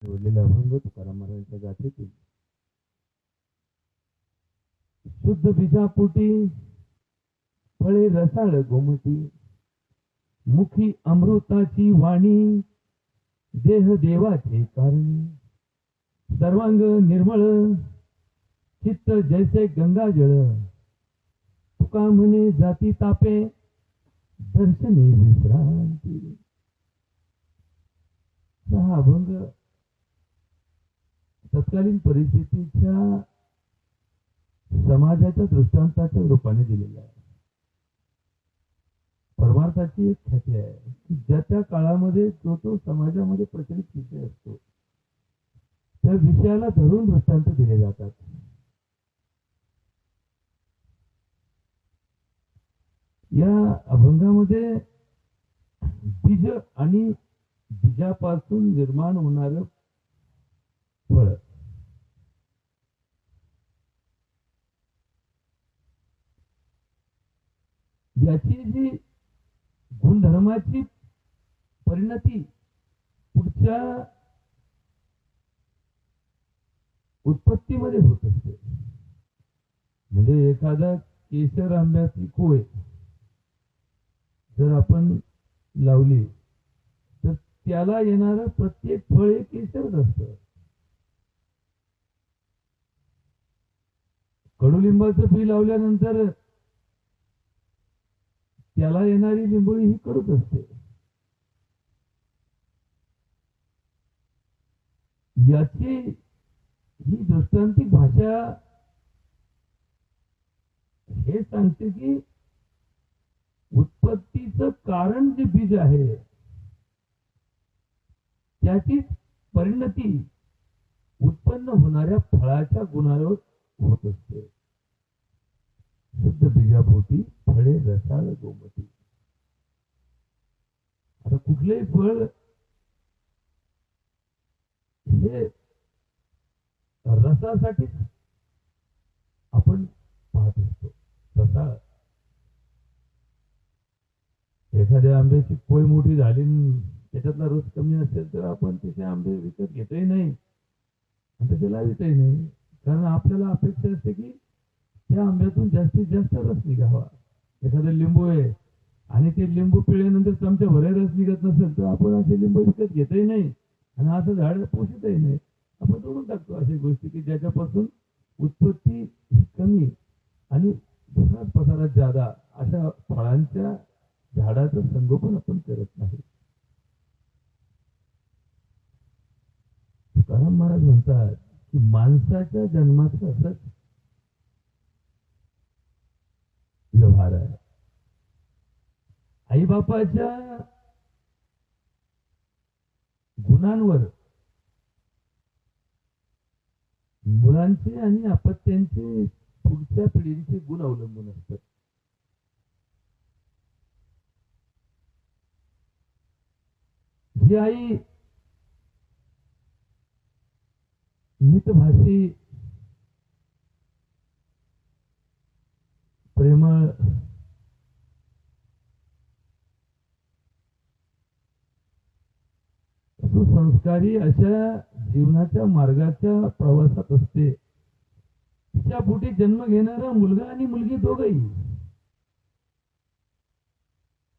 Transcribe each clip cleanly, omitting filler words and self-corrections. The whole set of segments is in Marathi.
जोडलेला अभंग तुकाराम महाराजांच्या गाथेतील. शुद्ध बीजापोटी फळे रसाळ गोमटी, मुखी अमृताची वाणी, देह देवाचे कारणी. सर्वांग निर्मळ, चित्त जैसे गंगाजळ, तुका म्हणे जाती तापे, दर्शने विश्रांती. हा अभंग तत्कालीन परिस्थितीच्या समाजाच्या दृष्टांताच्या रूपाने दिलेला आहे. परमार्थाची एक ख्याती आहे की ज्या त्या काळामध्ये जो तो समाजामध्ये प्रचलित विषय असतो त्या विषयाला धरून दृष्टांत दिले जातात. या अभंगामध्ये बीज आणि बीजापासून निर्माण होणारं फळ, याची जी गुणधर्माची परिणती पुढच्या उत्पत्तीमध्ये होत असते. म्हणजे एखादा केशर आंब्याची कोय जर आपण लावली तर त्याला येणारं प्रत्येक फळ हे केशरच असतं. कडुलिंबाचं बी लावल्यानंतर त्याला येणारी लिंबोळी ही कडूच असते. याची ही दृष्टांतिक भाषा हे सांगते की उत्पत्तीचं कारण जे बीज आहे त्याची परिणती उत्पन्न होणाऱ्या फळाच्या गुणावर होत असते. शुद्ध बीजापोटी फळे रसाळ गोमटी. आता कुठलेही फळ हे रसासाठीच आपण पाहत असतो. रसाळ, एखाद्या आंब्याची कोय मोठी झाली त्याच्यातला रस कमी असेल तर आपण तिथे आंबे विकत घेतही नाही आणि त्याचे लावितही नाही. कारण आपल्याला अपेक्षा असते की त्या आंब्यातून जास्तीत जास्त रस निघावा. एखादं लिंबू आहे आणि ते लिंबू पिळल्यानंतर चमच्या भरे रस निघत नसेल तर आपण असे लिंबू विकत घेतही नाही आणि असं झाड पोषितही नाही. आपण तोडून टाकतो अशा गोष्टी की ज्याच्यापासून उत्पत्ती कमी आणि पसारात जादा अशा फळांच्या झाडाचं संगोपन आपण करत नाही. तुकाराम महाराज म्हणतात की माणसाच्या जन्माचं असंच व्यवहार आहे. आई बापाच्या गुणांवर मुलांचे आणि अपत्यांचे पुढच्या पिढीचे गुण अवलंबून असतात. ही आई मितभाषी, प्रेमळ, सुसंस्कारी अशा जीवनाच्या मार्गाच्या प्रवासात असते. तिच्या पोटी जन्म घेणारा मुलगा आणि मुलगी दोघही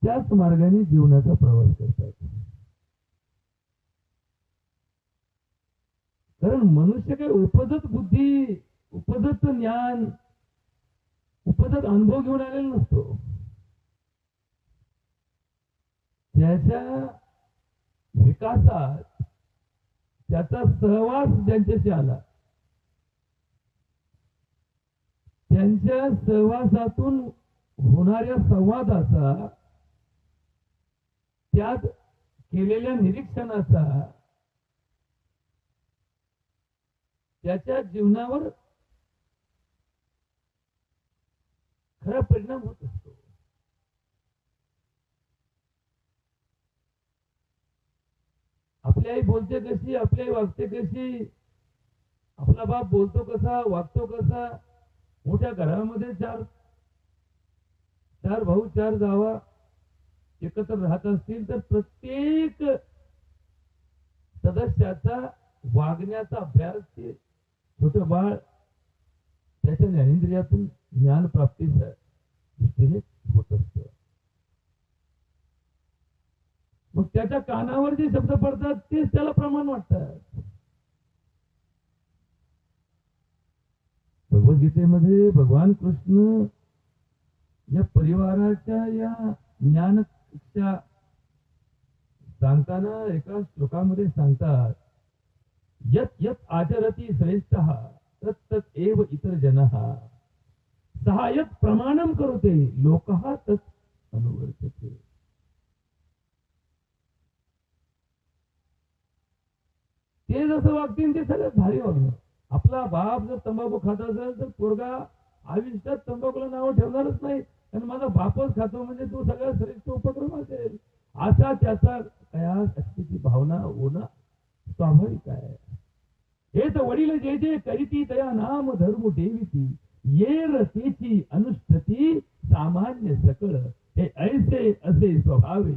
त्याच मार्गाने जीवनाचा प्रवास करतात. कारण मनुष्य काही उपजत बुद्धी, उपजत ज्ञान, उपजत अनुभव घेऊन आलेला नसतो. त्याच्या विकासात त्याचा सहवास ज्यांच्याशी आला त्यांच्या सहवासातून होणाऱ्या संवादाचा, त्यात केलेल्या निरीक्षणाचा त्याच्या जीवनावर खरा परिणाम होत असतो. आपली आई बोलते कशी, आपली आई वागते कशी, आपला बाप बोलतो कसा, वागतो कसा. मोठ्या घरामध्ये चार भाऊ चार जावा एकत्र राहत असतील तर प्रत्येक सदस्याचा वागण्याचा अभ्यास ते छोटं बाळ त्याच्या ज्ञानेंद्रियातून ज्ञान प्राप्तीच्या दृष्टीने होत असत. मग त्याच्या कानावर जे शब्द पडतात तेच त्याला प्रमाण वाटतात. भगवद्गीतेमध्ये भगवान कृष्ण या परिवाराच्या या ज्ञानच्या सांगताना एका श्लोकामध्ये सांगतात, यत यत आचरती श्रेष्ठः तत् तत् एव इतर जनः सहायत प्रमाणम करोते लोकः तत् अनुवर्तते. ते जसं वागतील ते सगळ्यात भारी वागणं. आपला बाप जर तंबाखू खात असेल तर पोरगा आयुष्यात तंबाखूला नाव ठेवणारच नाही, कारण माझा बापच खातो म्हणजे तो सगळ्यात श्रेष्ठ उपक्रम असेल असा त्याचा कयास असण्याची भावना होणं स्वाभाविक आहे. हे तर वडील जे जे करीती तया नाम धर्म ठेविती ये रतीची अनुष्ठती सामान्य सकळ हे ऐसे असे स्वभावे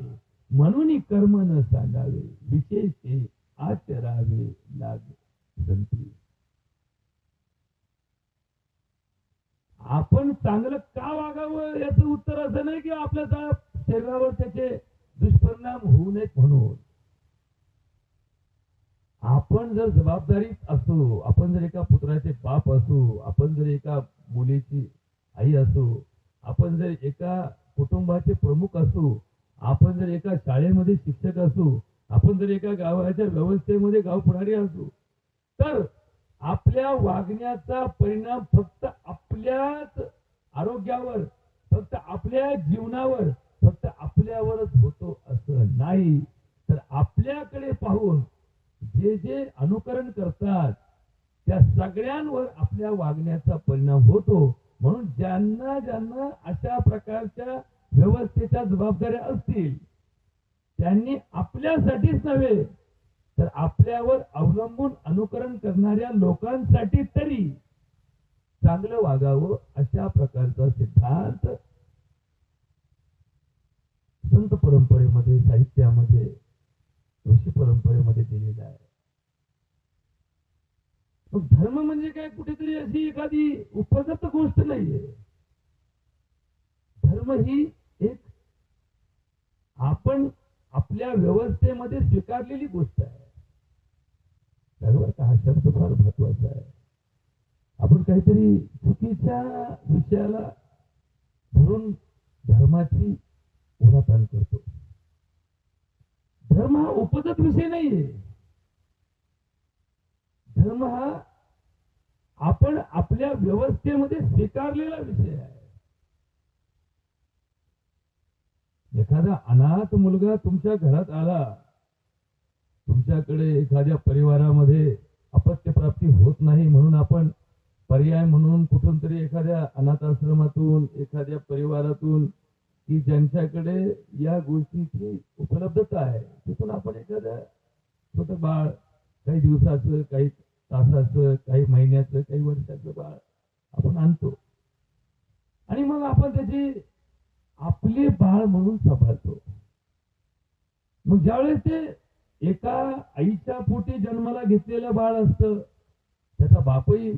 म्हणून कर्म न सांगावे विशेष आचरावे लागे संती. आपण चांगलं का वागावं याचं उत्तर असं नाही की आपल्या शरीरावर त्याचे दुष्परिणाम होऊ नयेत म्हणून. आपण जर जबाबदारीत असू, आपण जर एका पुत्राचे बाप असू, आपण जर एका मुलीची आई असू, आपण जर एका कुटुंबाचे प्रमुख असू, आपण जर एका शाळेमध्ये शिक्षक असू, आपण जर एका गावाच्या व्यवस्थेमध्ये गाव पुढारी असू, तर आपल्या वागण्याचा परिणाम फक्त आपल्याच आरोग्यावर, फक्त आपल्या जीवनावर, फक्त आपल्यावरच होतो असं नाही, तर आपल्याकडे पाहून जे जे अनुकरण करतात त्या सगळ्यांवर आपल्या वागण्याचा परिणाम होतो. म्हणून ज्यांना ज्यांना अशा प्रकारच्या व्यवस्थेच्या जबाबदाऱ्या असतील त्यांनी आपल्यासाठीच नव्हे तर आपल्यावर अवलंबून अनुकरण करणाऱ्या लोकांसाठी तरी चांगलं वागावं अशा प्रकारचा सिद्धांत संत परंपरेमध्ये, साहित्यामध्ये, ऋषी परंपरेमध्ये दिलेला आहे. मग धर्म म्हणजे काय कुठेतरी अशी एखादी उपजत गोष्ट नाहीये. धर्म ही एक आपण आपल्या व्यवस्थेमध्ये स्वीकारलेली गोष्ट आहे. बरोबर का? हा शब्द फार महत्वाचा आहे. आपण काहीतरी चुकीच्या विषयाला धरून धर्माची ओढाताण करतो. धर्म हा उपजत विषय नाहीये. धर्म हा आपण आपल्या व्यवस्थेमध्ये स्वीकारलेला विषय आहे. एखादा अनाथ मुलगा तुमच्या घरात आला, तुमच्याकडे एखाद्या परिवारामध्ये अपत्यप्राप्ती होत नाही म्हणून आपण पर्याय म्हणून कुठून तरी एखाद्या अनाथ आश्रमातून, एखाद्या परिवारातून की ज्यांच्याकडे या गोष्टीची उपलब्धता आहे तिथून आपण एखाद्या छोटं बाळ, काही दिवसाचं, काही तासाचं, काही महिन्याचं, काही वर्षाचं बाळ आपण आणतो आणि मग आपण त्याची आपले बाळ म्हणून सांभाळतो. मग ज्यावेळेस ते एका आईच्या पोटी जन्माला घेतलेलं बाळ असतं, त्याचा बापही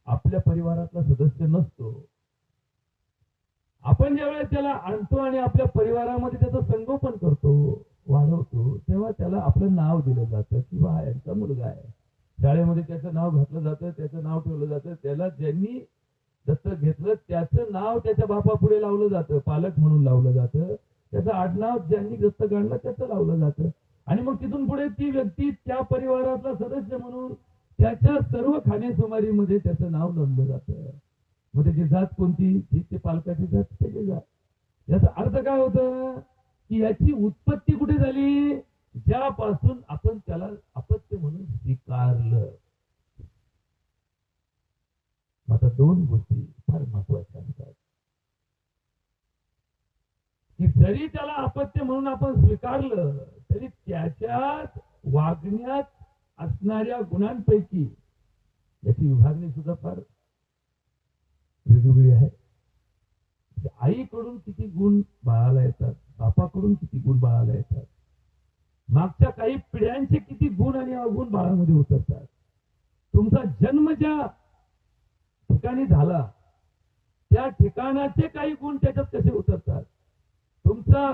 आपल्या परिवारातला सदस्य नसतो. आपण ज्यावेळेस त्याला आणतो आणि आपल्या परिवारामध्ये त्याचं संगोपन करतो, वाढवतो, तेव्हा त्याला आपलं नाव दिलं जातं की हा यांचा मुलगा आहे. शाळेमध्ये त्याचं नाव घातलं जातं, त्याचं नाव ठेवलं जातं. त्याला ज्यांनी दत्तक घेतलं त्याचं नाव त्याच्या बापापुढे लावलं जातं, पालक म्हणून लावलं जातं. त्याचं आडनाव ज्यांनी दत्तक आणलं त्याचं लावलं जातं आणि मग तिथून पुढे ती व्यक्ती त्या परिवारातला सदस्य म्हणून त्याच्या सर्व खाणेसुमारीमध्ये त्याचं नाव नोंदलं जातं. मग त्याची जात कोणती, ही ते पालकाची जात, त्याची जात. याचा अर्थ काय होतं की याची उत्पत्ती कुठे झाली, ज्यापासून आपण त्याला अपत्य म्हणून स्वीकारलं. आता दोन गोष्टी फार महत्वाच्या असतात की जरी त्याला अपत्य म्हणून आपण स्वीकारलं तरी त्याच्यात वागण्यात असणाऱ्या गुणांपैकी याची विभागणी सुद्धा फार वेगवेगळी आहे. आईकडून किती गुण बाळाला येतात, बापाकडून किती गुण बाळाला येतात. मागच्या काही पिढ्यांचे किती गुण आणि अवगुण बाळामध्ये उतरतात. तुमचा जन्म ज्या ठिकाणी झाला त्या ठिकाणाचे काही गुण त्याच्यात कसे उतरतात. तुमचा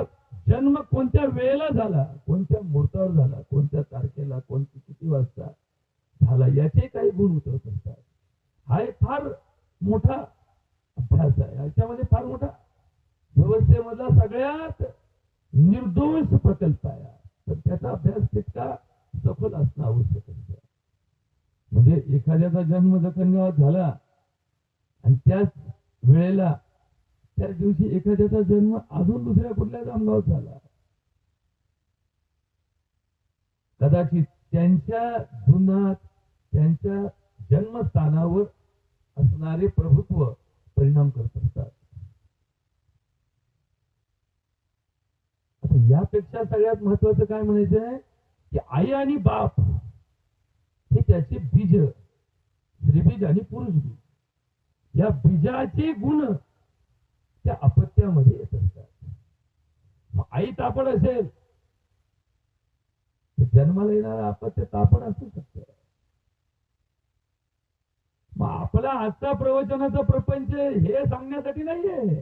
जन्म कोणत्या वेळेला झाला, कोणत्या मुहूर्तावर झाला, कोणत्या तारखेला, कोणती किती वाजता झाला, याचे काही गुण उतरत असतात. हा एक फार मोठा अभ्यास आहे. याच्यामध्ये फार मोठा व्यवस्थेमधला सगळ्यात निर्दोष प्रकल्प आहे. तर त्याचा अभ्यास तितका सखोल असणं आवश्यक असतं. म्हणजे एखाद्याचा जन्म जखणगावात झाला आणि त्याच वेळेला त्याच दिवशी एखाद्याचा जन्म अजून दुसऱ्या कुठल्या जामगावात झाला, कदाचित त्यांच्या गुणात त्यांच्या जन्मस्थानावर असणारे प्रभुत्व परिणाम करत असतात. आता यापेक्षा सगळ्यात महत्वाचं काय म्हणायचं आहे की आई आणि बाप हे त्याचे बीज, स्त्रीबीज आणि पुरुष बीज, या बीजाचे गुण त्या अपत्यामध्ये येत असतात. मग आई तापड असेल तर जन्माला येणारा अपत्य तापड असू शकतं. मग आपला आजचा प्रवचनाचा प्रपंच हे सांगण्यासाठी नाहीये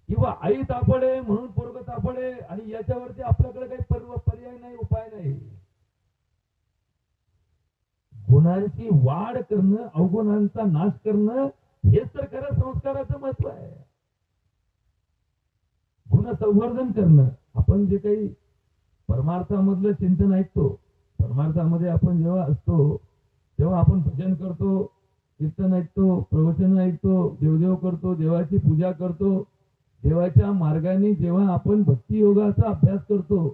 किंवा आई तापड आहे म्हणून पोरग तापड आहे आणि याच्यावरती आपल्याकडे काही पर्याय नाही, उपाय नाही. गुणांची वाढ करणं, अवगुणांचा नाश करणं, हेच तर खरं संस्काराचं महत्व आहे. गुण संवर्धन करणं. आपण जे काही परमार्थामधलं चिंतन ऐकतो, परमार्थामध्ये आपण जेव्हा असतो तेव्हा आपण भजन करतो, कीर्तन ऐकतो, प्रवचन ऐकतो, देवदेव करतो, देवाची पूजा करतो. देवाच्या मार्गाने जेव्हा आपण भक्तियोगाचा अभ्यास करतो,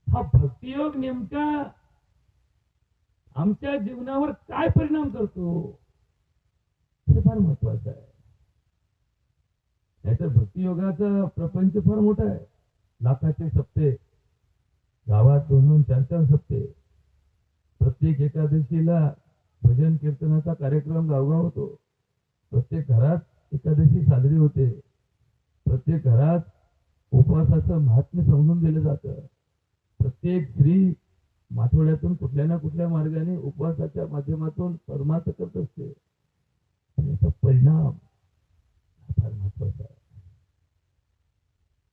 हा भक्तियोग नेमका आमच्या जीवनावर काय परिणाम करतो हे फार महत्वाचं आहे. नाहीतर भक्तियोगाचा प्रपंच फार मोठा आहे. लाखाचे सप्ते, गावात 2-2, 4-4 सप्ते, प्रत्येक एकादशीला भजन कीर्तनाचा कार्यक्रम गावगाव होतो. प्रत्येक घरात एकादशी साजरी होते. प्रत्येक घरात उपवासाचं महात्म्य समजून दिलं जातं. प्रत्येक स्त्री आठवड्यातून कुठल्या ना कुठल्या मार्गाने उपवासाच्या माध्यमातून परमार्थ करत असते. याचा परिणाम फार महत्वाचा आहे.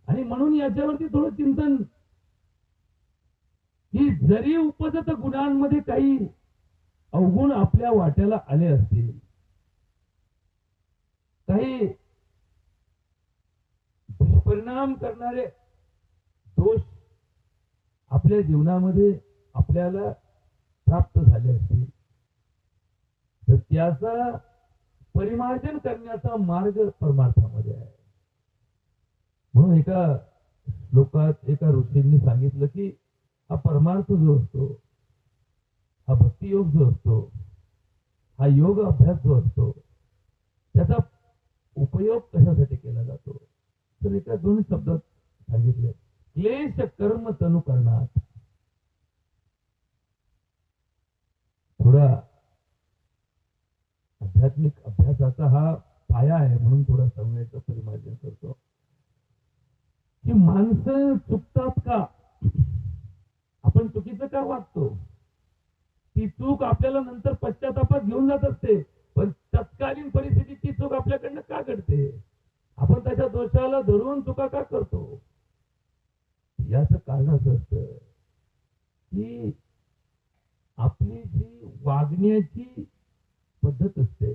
आणि म्हणून याच्यावरती थोडं चिंतन की जरी उपजत गुणांमध्ये काही अवगुण आपल्या वाट्याला आले असतील, काही दुष्परिणाम करणारे दोष आपल्या जीवनामध्ये आपल्याला प्राप्त झाले असतील, तर त्याचा परिमार्जन करण्याचा मार्ग परमार्थामध्ये आहे. म्हणून एका श्लोकात एका ऋषींनी सांगितलं की हा परमार्थ जो असतो, हा भक्तियोग जो असतो, हा योग अभ्यास जो असतो, त्याचा उपयोग कशासाठी केला जातो. तर एका 2 शब्दात सांगितले, क्लेश कर्म तनु करणात. थोडा आध्यात्मिक अभ्यासाचा हा पाया आहे म्हणून थोडा समयाचं परिमार्जन करतो की माणसं चुकतात का, आपण चुकीचं का वागतो. ती चूक आपल्याला नंतर पश्चातापात घेऊन जात असते, पण तत्कालीन परिस्थितीत ती चूक आपल्याकडनं का घडते, आपण त्याच्या दोषाला धरून चुका का करतो. याच कारण असं असतं की आपली जी वागण्याची पद्धत असते,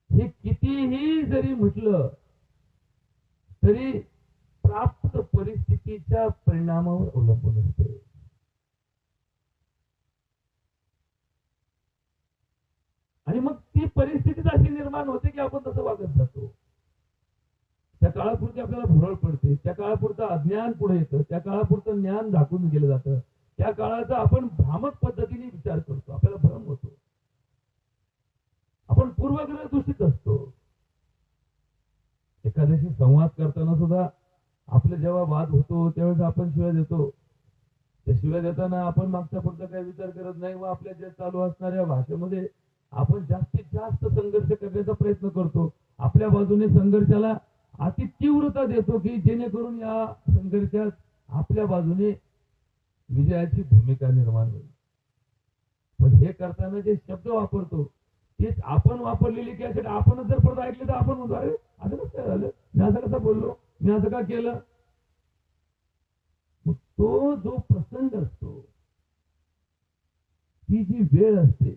हे कितीही जरी म्हटलं तरी प्राप्त परिस्थितीच्या परिणामावर अवलंबून असते. आणि मग ती परिस्थितीच अशी निर्माण होते की आपण तसं वागत जातो. त्या काळापुरती आपल्याला भुरळ पडते, त्या काळापुरतं अज्ञान पुढे येतं, त्या काळापुरतं ज्ञान झाकून गेलं जातं, त्या काळाचा आपण भ्रामक पद्धतीने विचार करतो, आपल्याला भ्रम होतो, आपण पूर्वग्रह दूषित असतो. एखाद्याशी संवाद करताना सुद्धा आपले जेव्हा वाद होतो त्यावेळेस आपण शिव्या देतो. त्या शिव्या देताना आपण मागचा पुढचा काही विचार करत नाही व आपल्या जे चालू असणाऱ्या भाषेमध्ये आपण जास्तीत जास्त संघर्ष करण्याचा प्रयत्न करतो. आपल्या बाजूने संघर्षाला अति तीव्रता देतो की जेणेकरून या संघर्षात आपल्या बाजूने विजयाची भूमिका निर्माण होईल. पण हे करताना जे शब्द वापरतो तेच आपण वापरलेली कॅसेट आपणच जर परत ऐकले तर आपण म्हणतो अरे असं कसं काय झालं, मी असं कसं बोललो, मी असं का केलं. मग तो जो प्रसंग असतो, ती जी वेळ असते,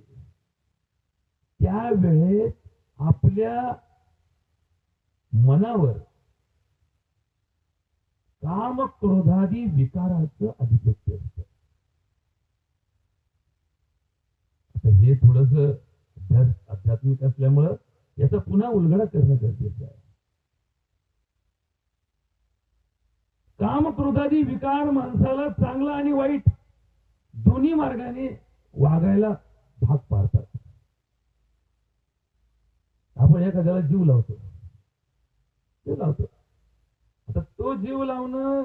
त्या वेळेत आपल्या मनावर काम क्रोधादी विकाराचं आधिपत्य असतं. आता हे थोडस आध्यात्मिक असल्यामुळं याचा पुन्हा उलगडा करणं गरजेचं आहे. काम क्रोधादी विकार माणसाला चांगला आणि वाईट दोन्ही मार्गाने वागायला भाग पाडतात. आपण एखाद्याला जीव लावतो, आता तो जीव लावणं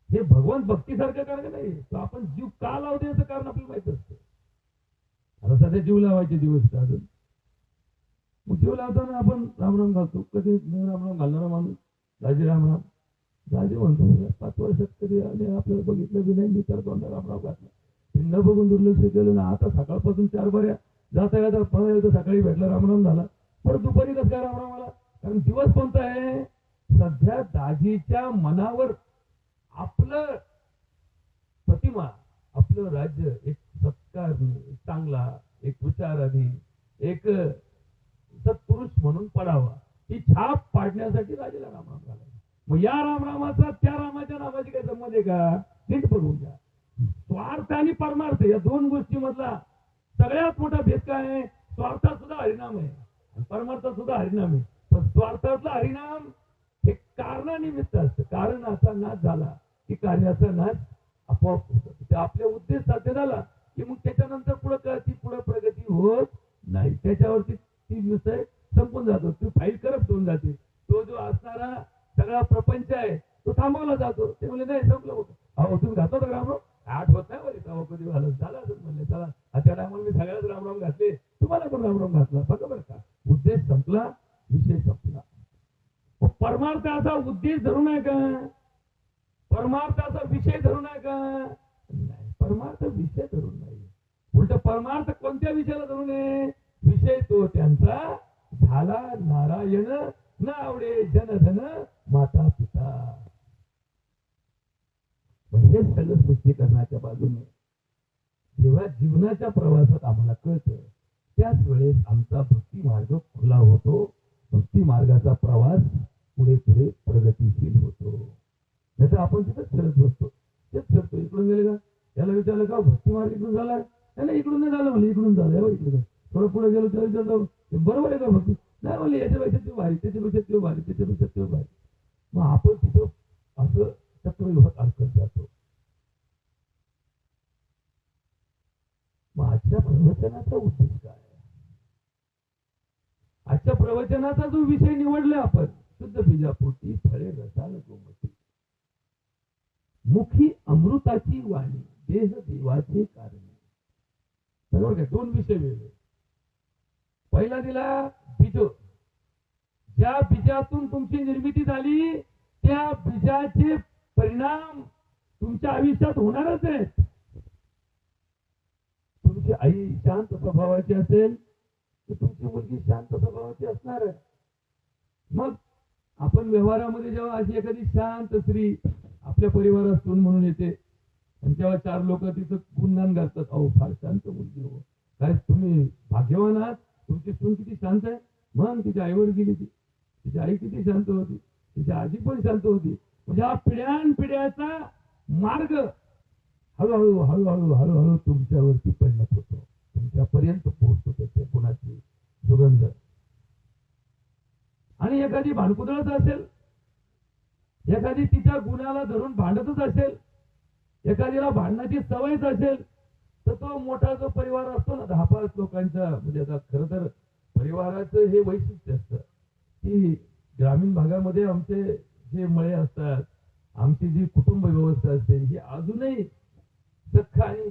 हे भगवंत भक्तीसारखं कारण नाही. तो आपण जीव का लावतो याचं कारण आपल्याला माहित असतं. आता सध्या जीव लावायचे दिवस अजून, मग जीव लावताना आपण रामराम घालतो. कधी रामराम घालणारा माणूस दाजी रामराम, दाजी म्हणतो 5 वर्षात कधी आले आपल्याला बघितलं बी नाही, मी तर दोनदा रामराम घातला, ते न बघून दुर्लक्ष केलं ना. आता सकाळपासून 4 बऱ्या जाता येतात, परत सकाळी भेटला रामराम झाला, परत दुपारी कसं काय रामराम आला. कारण दिवस कोणता आहे, सध्या दाजीच्या मनावर आपलं प्रतिमा, आपलं राज्य एक सत्कार, चांगला एक विचाराधी, एक सत्पुरुष म्हणून पडावा, ही छाप पाडण्यासाठी राजाला रामराम घालायचा. मग या रामरामाचा त्या रामाच्या नावाची काही संबंध आहे का, नीट बघून घ्या. स्वार्थ आणि परमार्थ या दोन गोष्टी मधला सगळ्यात मोठा भेद काय आहे. स्वार्थात सुद्धा हरिनाम आहे आणि परमार्थात सुद्धा हरिनाम आहे. पण स्वार्थातला हरिनाम हे कारणानिमित्त असतं. कारणाचा नाश झाला की कार्याचा नाश आपोआप होतो. ते आपले उद्देश साध्य झाला की मग त्याच्यानंतर पुढे प्रगती होत नाही. त्याच्यावरती ती विषय संपून जातो, ती फाईल करप्ट होऊन जाते. तो जो असणारा सगळा प्रपंच आहे तो थांबवला जातो. ते म्हणले नाही संपलं होतं. अहो तुम्ही घातला होता रामराम, आठवत नाही बरं तेव्हा कधी झालं असं म्हणले. चला त्या टायमाला मी सगळ्याच रामराम घातले, तुम्हाला पण रामराम घातला. बघा बरं का, उद्देश संपला, विषय संपला. परमार्थाचा उद्देश धरू नये का, परमार्थाचा विषय धरू नये का, नाही. परमार्थ विषय धरून नाही, उलट परमार्थ कोणत्या विषयाला धरू नये, विषय तो त्यांचा झाला नारायण न आवडे जनधन माता पिता. हे सगळं स्पष्टीकरणाच्या बाजूने जेव्हा जीवनाच्या प्रवासात आम्हाला कळतं त्याच वेळेस आमचा भक्ती मार्ग खुला होतो. भक्ती मार्गाचा प्रवास पुढे पुढे प्रगतीशील होतो. नाहीतर आपण तिथेच फिरत बसतो, तेच फिरतो. इकडून गेले का, याला विचारलं का भक्ती मार्ग इकडून झाला, नाही इकडून नाही झालं, म्हणजे इकडून झालं, इकडे थोडं पुढे गेलो त्याला विचारलं बरोबर आहे का भक्ती, नाही म्हणले याच्यापेक्षा ते भारी, त्याच्यापेक्षा ते भारी, त्याच्यापेक्षा ते भारी. मग आपण तिथं असं चक्रव्यूहात अडकत जातो. मग आजच्या प्रवचनाचा उद्देश काय आहे, आजच्या प्रवचनाचा जो विषय निवडला आपण, शुद्ध बीजापोटी फळे रसाल गोमती, मुखी अमृताची वाणी, देह देवाचे कारण. बरोबर काय, 2 विषय वेगळे. पहिला दिला बीज, ज्या बीजातून तुमची निर्मिती झाली त्या बीजाचे परिणाम तुमच्या आयुष्यात होणारच आहेत. तुमची आई शांत स्वभावाची असेल तर तुमची मुलगी शांत स्वभावाची असणार आहे. मग आपण व्यवहारामध्ये जेव्हा अशी एखादी शांत स्त्री आपल्या परिवारात सून म्हणून येते आणि तेव्हा 4 लोक तिचं गुणगान घालतात, अहो फार शांत मुलगी हो, काय तुम्ही भाग्यवान आहात, तुमची सून किती शांत आहे. मग तिची आईवर गेली, तिची आई किती शांत होती, तिची आजी पण शांत होती. म्हणजे हा पिढ्यानपिढ्याचा मार्ग हळूहळू हळूहळू हळूहळू तुमच्यावरती परिणत होतो, तुमच्यापर्यंत पोहोचतो त्याचे गुणाची सुगंध. आणि एखादी भांडकुदळच असेल, एखादी तिच्या गुणाला धरून भांडतच असेल, एखाद्याला भांडण्याची सवयच असेल, तर तो मोठा जो परिवार असतो ना 10-5 लोकांचा, म्हणजे आता खरं तर परिवाराचं हे वैशिष्ट्य असतं की ग्रामीण भागामध्ये आमचे जे मळे असतात, आमची जी कुटुंब व्यवस्था असते ही अजूनही सख्ख आणि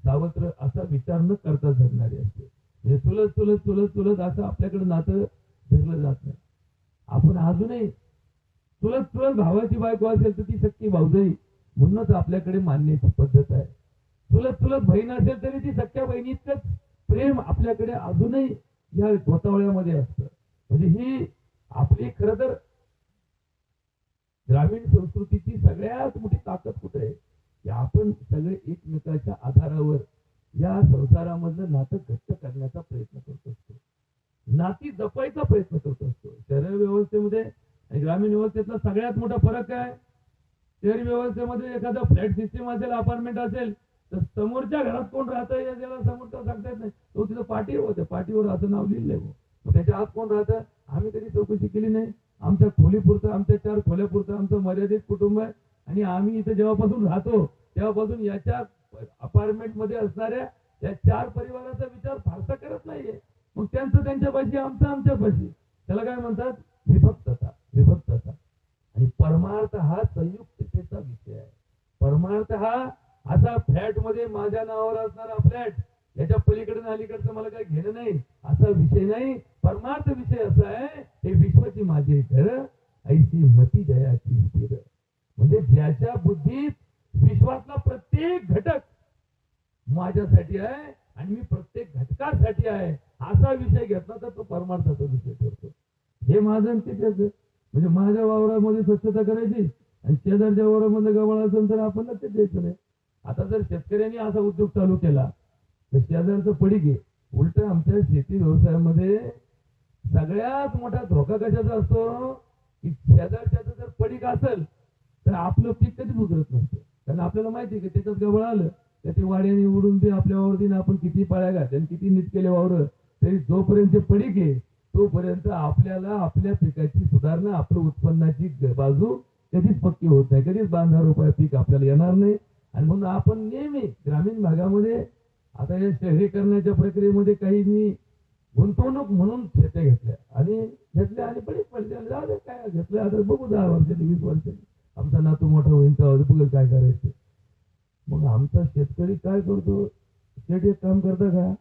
सावत्र असा विचार न करता जगणारी असते. म्हणजे चुलत चुलत चुलत चुलत असं आपल्याकडे नातं धरलं जात नाही. आपण अजूनही चुलत चुलत भावाची बायको असेल तर ती सक्की भाऊजाई म्हणूनच आपल्याकडे मानण्याची पद्धत आहे. चुलत चुलत बहीण असेल तरी ती सख्या बहिणीतच प्रेम आपल्याकडे अजूनही या गोतावळ्यामध्ये असतं. म्हणजे ही आपली खरं तर ग्रामीण संस्कृतीची सगळ्यात मोठी ताकद कुठे आहे की आपण सगळे एकमेकाच्या आधारावर या संसारामधलं नातं घट्ट करण्याचा प्रयत्न करत असतो, नाती जपायचा प्रयत्न करत असतो. शहर व्यवस्थेमध्ये आणि ग्रामीण व्यवस्थेतला सगळ्यात मोठा फरक काय? शहरी व्यवस्थेमध्ये एखादा फ्लॅट सिस्टीम असेल, अपार्टमेंट असेल तर समोरच्या घरात कोण राहतं या ज्याला समोरचा सांगता येत नाही. तो तिथं पाटीवर होते, पाटीवर असं नाव लिहिलंय. मग त्याच्या आत कोण राहतं आम्ही कधी चौकशी केली नाही. आमच्या खोलीपुरतं, आमच्या 4 खोल्यापुरतं आमचं मर्यादित कुटुंब आहे आणि आम्ही इथं जेव्हापासून राहतो तेव्हापासून याच्या अपार्टमेंट मध्ये असणाऱ्या या 4 परिवाराचा विचार फारसा करत नाहीये. मग त्यांचं त्यांच्यापाशी, आमचं आमच्यापाशी. त्याला काय म्हणतात? विभक्तता. विभक्तता. आणि परमार्थ हा संयुक्ततेचा विषय आहे. परमार्थ हा असा फ्लॅट मध्ये माझ्या नावावर असणारा फ्लॅट, याच्या पलीकडे अलीकडचं मला काही घेणं नाही असा विषय नाही. परमार्थ विषय असा आहे, हे विश्वाची माझे घर ऐशी मती जयाची स्थिर. म्हणजे ज्याच्या बुद्धीत विश्वातला प्रत्येक घटक माझ्यासाठी आहे आणि मी प्रत्येक घटकासाठी आहे असा विषय घेतला तर तो परमार्थाचा विषय ठरतो. हे माझं ते त्याचं. म्हणजे माझ्या वावरामध्ये स्वच्छता करायची आणि शेजारच्या वावरामध्ये गवळ असेल तर आपण लक्ष द्यायचं नाही. आता जर शेतकऱ्यांनी असा उद्योग चालू केला तर शेजारचं पडीक आहे. उलट आमच्या शेती व्यवसायामध्ये सगळ्यात मोठा धोका कशाचा असतो की शेजारच्याचं जर पडीक असेल तर आपलं पीक कधीच उतरत नसतं. कारण आपल्याला माहिती आहे की त्याच्यात गवळ आलं तर ते वाड्याने उडून बी आपल्या वावरतीने आपण किती पाळ्या घातल्या आणि किती नीट केले वावर तरी जोपर्यंत पडीक आहे तोपर्यंत आपल्याला आपल्या पिकाची सुधारणा, आपलं उत्पन्नाची बाजू कधीच पक्की होत नाही. कधीच 12,000 पीक आपल्याला येणार नाही. आणि म्हणून आपण नेहमी ग्रामीण भागामध्ये आता या शहरीकरणाच्या प्रक्रियेमध्ये काही मी गुंतवणूक म्हणून शेत्या घेतल्या आणि पडीक पडले. जाऊ दे काय घेतलं, आता बघू 10 वर्षांनी 20 वर्षांनी आमचा नातू मोठा होईल तर बघू काय करायचं. मग आमचा शेतकरी काय करतो, शेट एक काम करता का,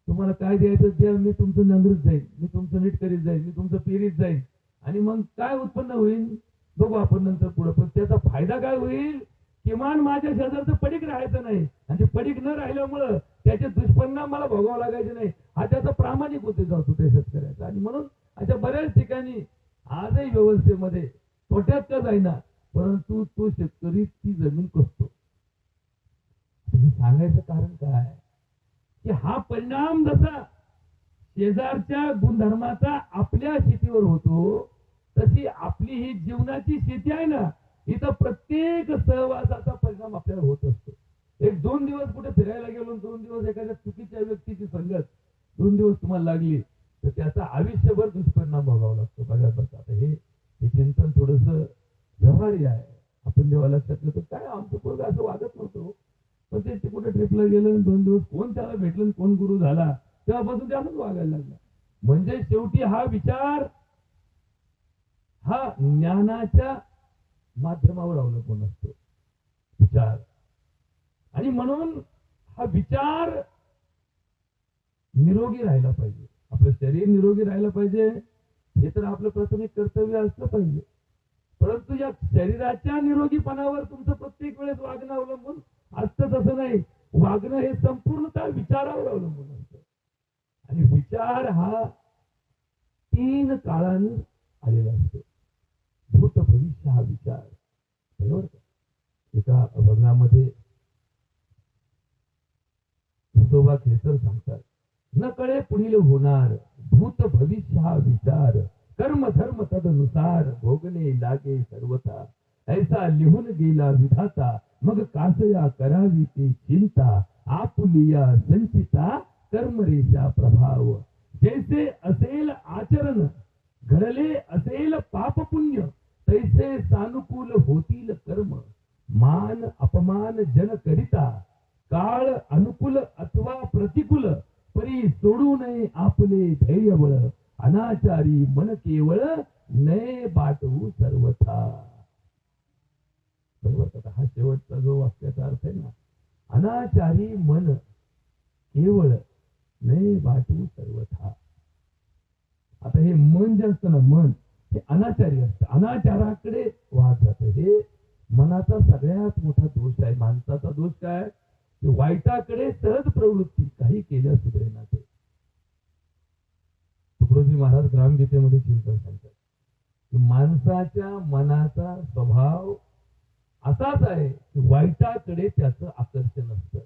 तुम्हाला काय द्यायचं द्या, मी तुमचं नांगरीत जाईल, मी तुमचं नीट करीत जाईल, मी तुमचं पेरीत जाईल आणि मग काय उत्पन्न होईल बघू आपण नंतर पुढे. पण त्याचा फायदा काय होईल, किमान माझ्या शेजारचं पडीक राहायचं नाही आणि ते पडीक न राहिल्यामुळं त्याचे दुष्परिणाम मला भोगावं लागायचे नाही. हा त्याचा प्रामाणिक उद्देश असतो त्या शेतकऱ्याचा. आणि म्हणून अशा बऱ्याच ठिकाणी आजही व्यवस्थेमध्ये तोट्यात का जाईना परंतु तो शेतकरी ती जमीन कसतो. हे सांगायचं कारण काय की हा परिणाम जसा शेजारच्या गुणधर्माचा आपल्या शेतीवर होतो तशी आपली ही जीवनाची शेती आहे ना, इथं प्रत्येक सहवासाचा परिणाम आपल्याला होत असतो. 1-2 दिवस कुठे फिरायला गेलो, 2 दिवस एखाद्या चुकीच्या व्यक्तीची संगत 2 दिवस तुम्हाला लागली तर त्याचा आयुष्यभर दुष्परिणाम भोगावा लागतो. बघा आता हे चिंतन थोडस व्यवहारी आहे. आपण जेव्हा लक्षात घेतो काय आमचं पोरग असं वागत नव्हतं, पण ते कुठे ट्रिपला गेलं 2 दिवस कोण त्याला भेटलं, कोण गुरु झाला तेव्हापासून ते असंच वागायला लागला. म्हणजे शेवटी हा विचार हा ज्ञानाच्या माध्यमावर अवलंबून असतो विचार. आणि म्हणून हा विचार निरोगी राहिला पाहिजे, आपलं शरीर निरोगी राहिलं पाहिजे, हे तर आपलं प्राथमिक कर्तव्य असलं पाहिजे. परंतु या शरीराच्या निरोगीपणावर तुमचं प्रत्येक वेळेस वागणं अवलंबून असतं तसं नाही. वागणं हे संपूर्णतः विचारावर अवलंबून असतं. आणि विचार हा 3 काळाने आलेला असतो. भूत भविष्य हा विचार. बरोबर का? एका अभंगामध्ये विठोबा खेचर सांगतात, न कळे पुढील होणार भूत भविष्य हा विचार, कर्म धर्म तदनुसार भोगणे लागे सर्वथा, ऐसा लिहून गेला विधाता मग कासया करावी ती चिंता, आपुलिया संचिता कर्मरेषा प्रभाव, जैसे असेल आचरण घडले असेल पाप पुण्य, तैसे सानुकूल होतील कर्म, मान अपमान जन करिता, काळ अनुकूल अथवा प्रतिकूल, परी सोडू नये आपले धैर्य बळ, अनाचारी मन केवळ नये बाटू सर्वथा. बरोबर. हा शेवटचा जो वाक्याचा अर्थ आहे ना, अनाचारी मन केवळ नये बाटू सर्वथा. आता हे मन जे असतं ना, मन हे अनाचारी असतं, अनाचाराकडे वाहत जातं. हे मनाचा सगळ्यात मोठा दोष आहे. माणसाचा दोष काय की वाईटाकडे सहज प्रवृत्ती, काही केल्या सुधरेना ते. तुकडोजी महाराज ग्रामगीतेमध्ये चिंतन सांगतात की माणसाच्या मनाचा स्वभाव असाच आहे की वाईटाकडे त्याचं आकर्षण असतं.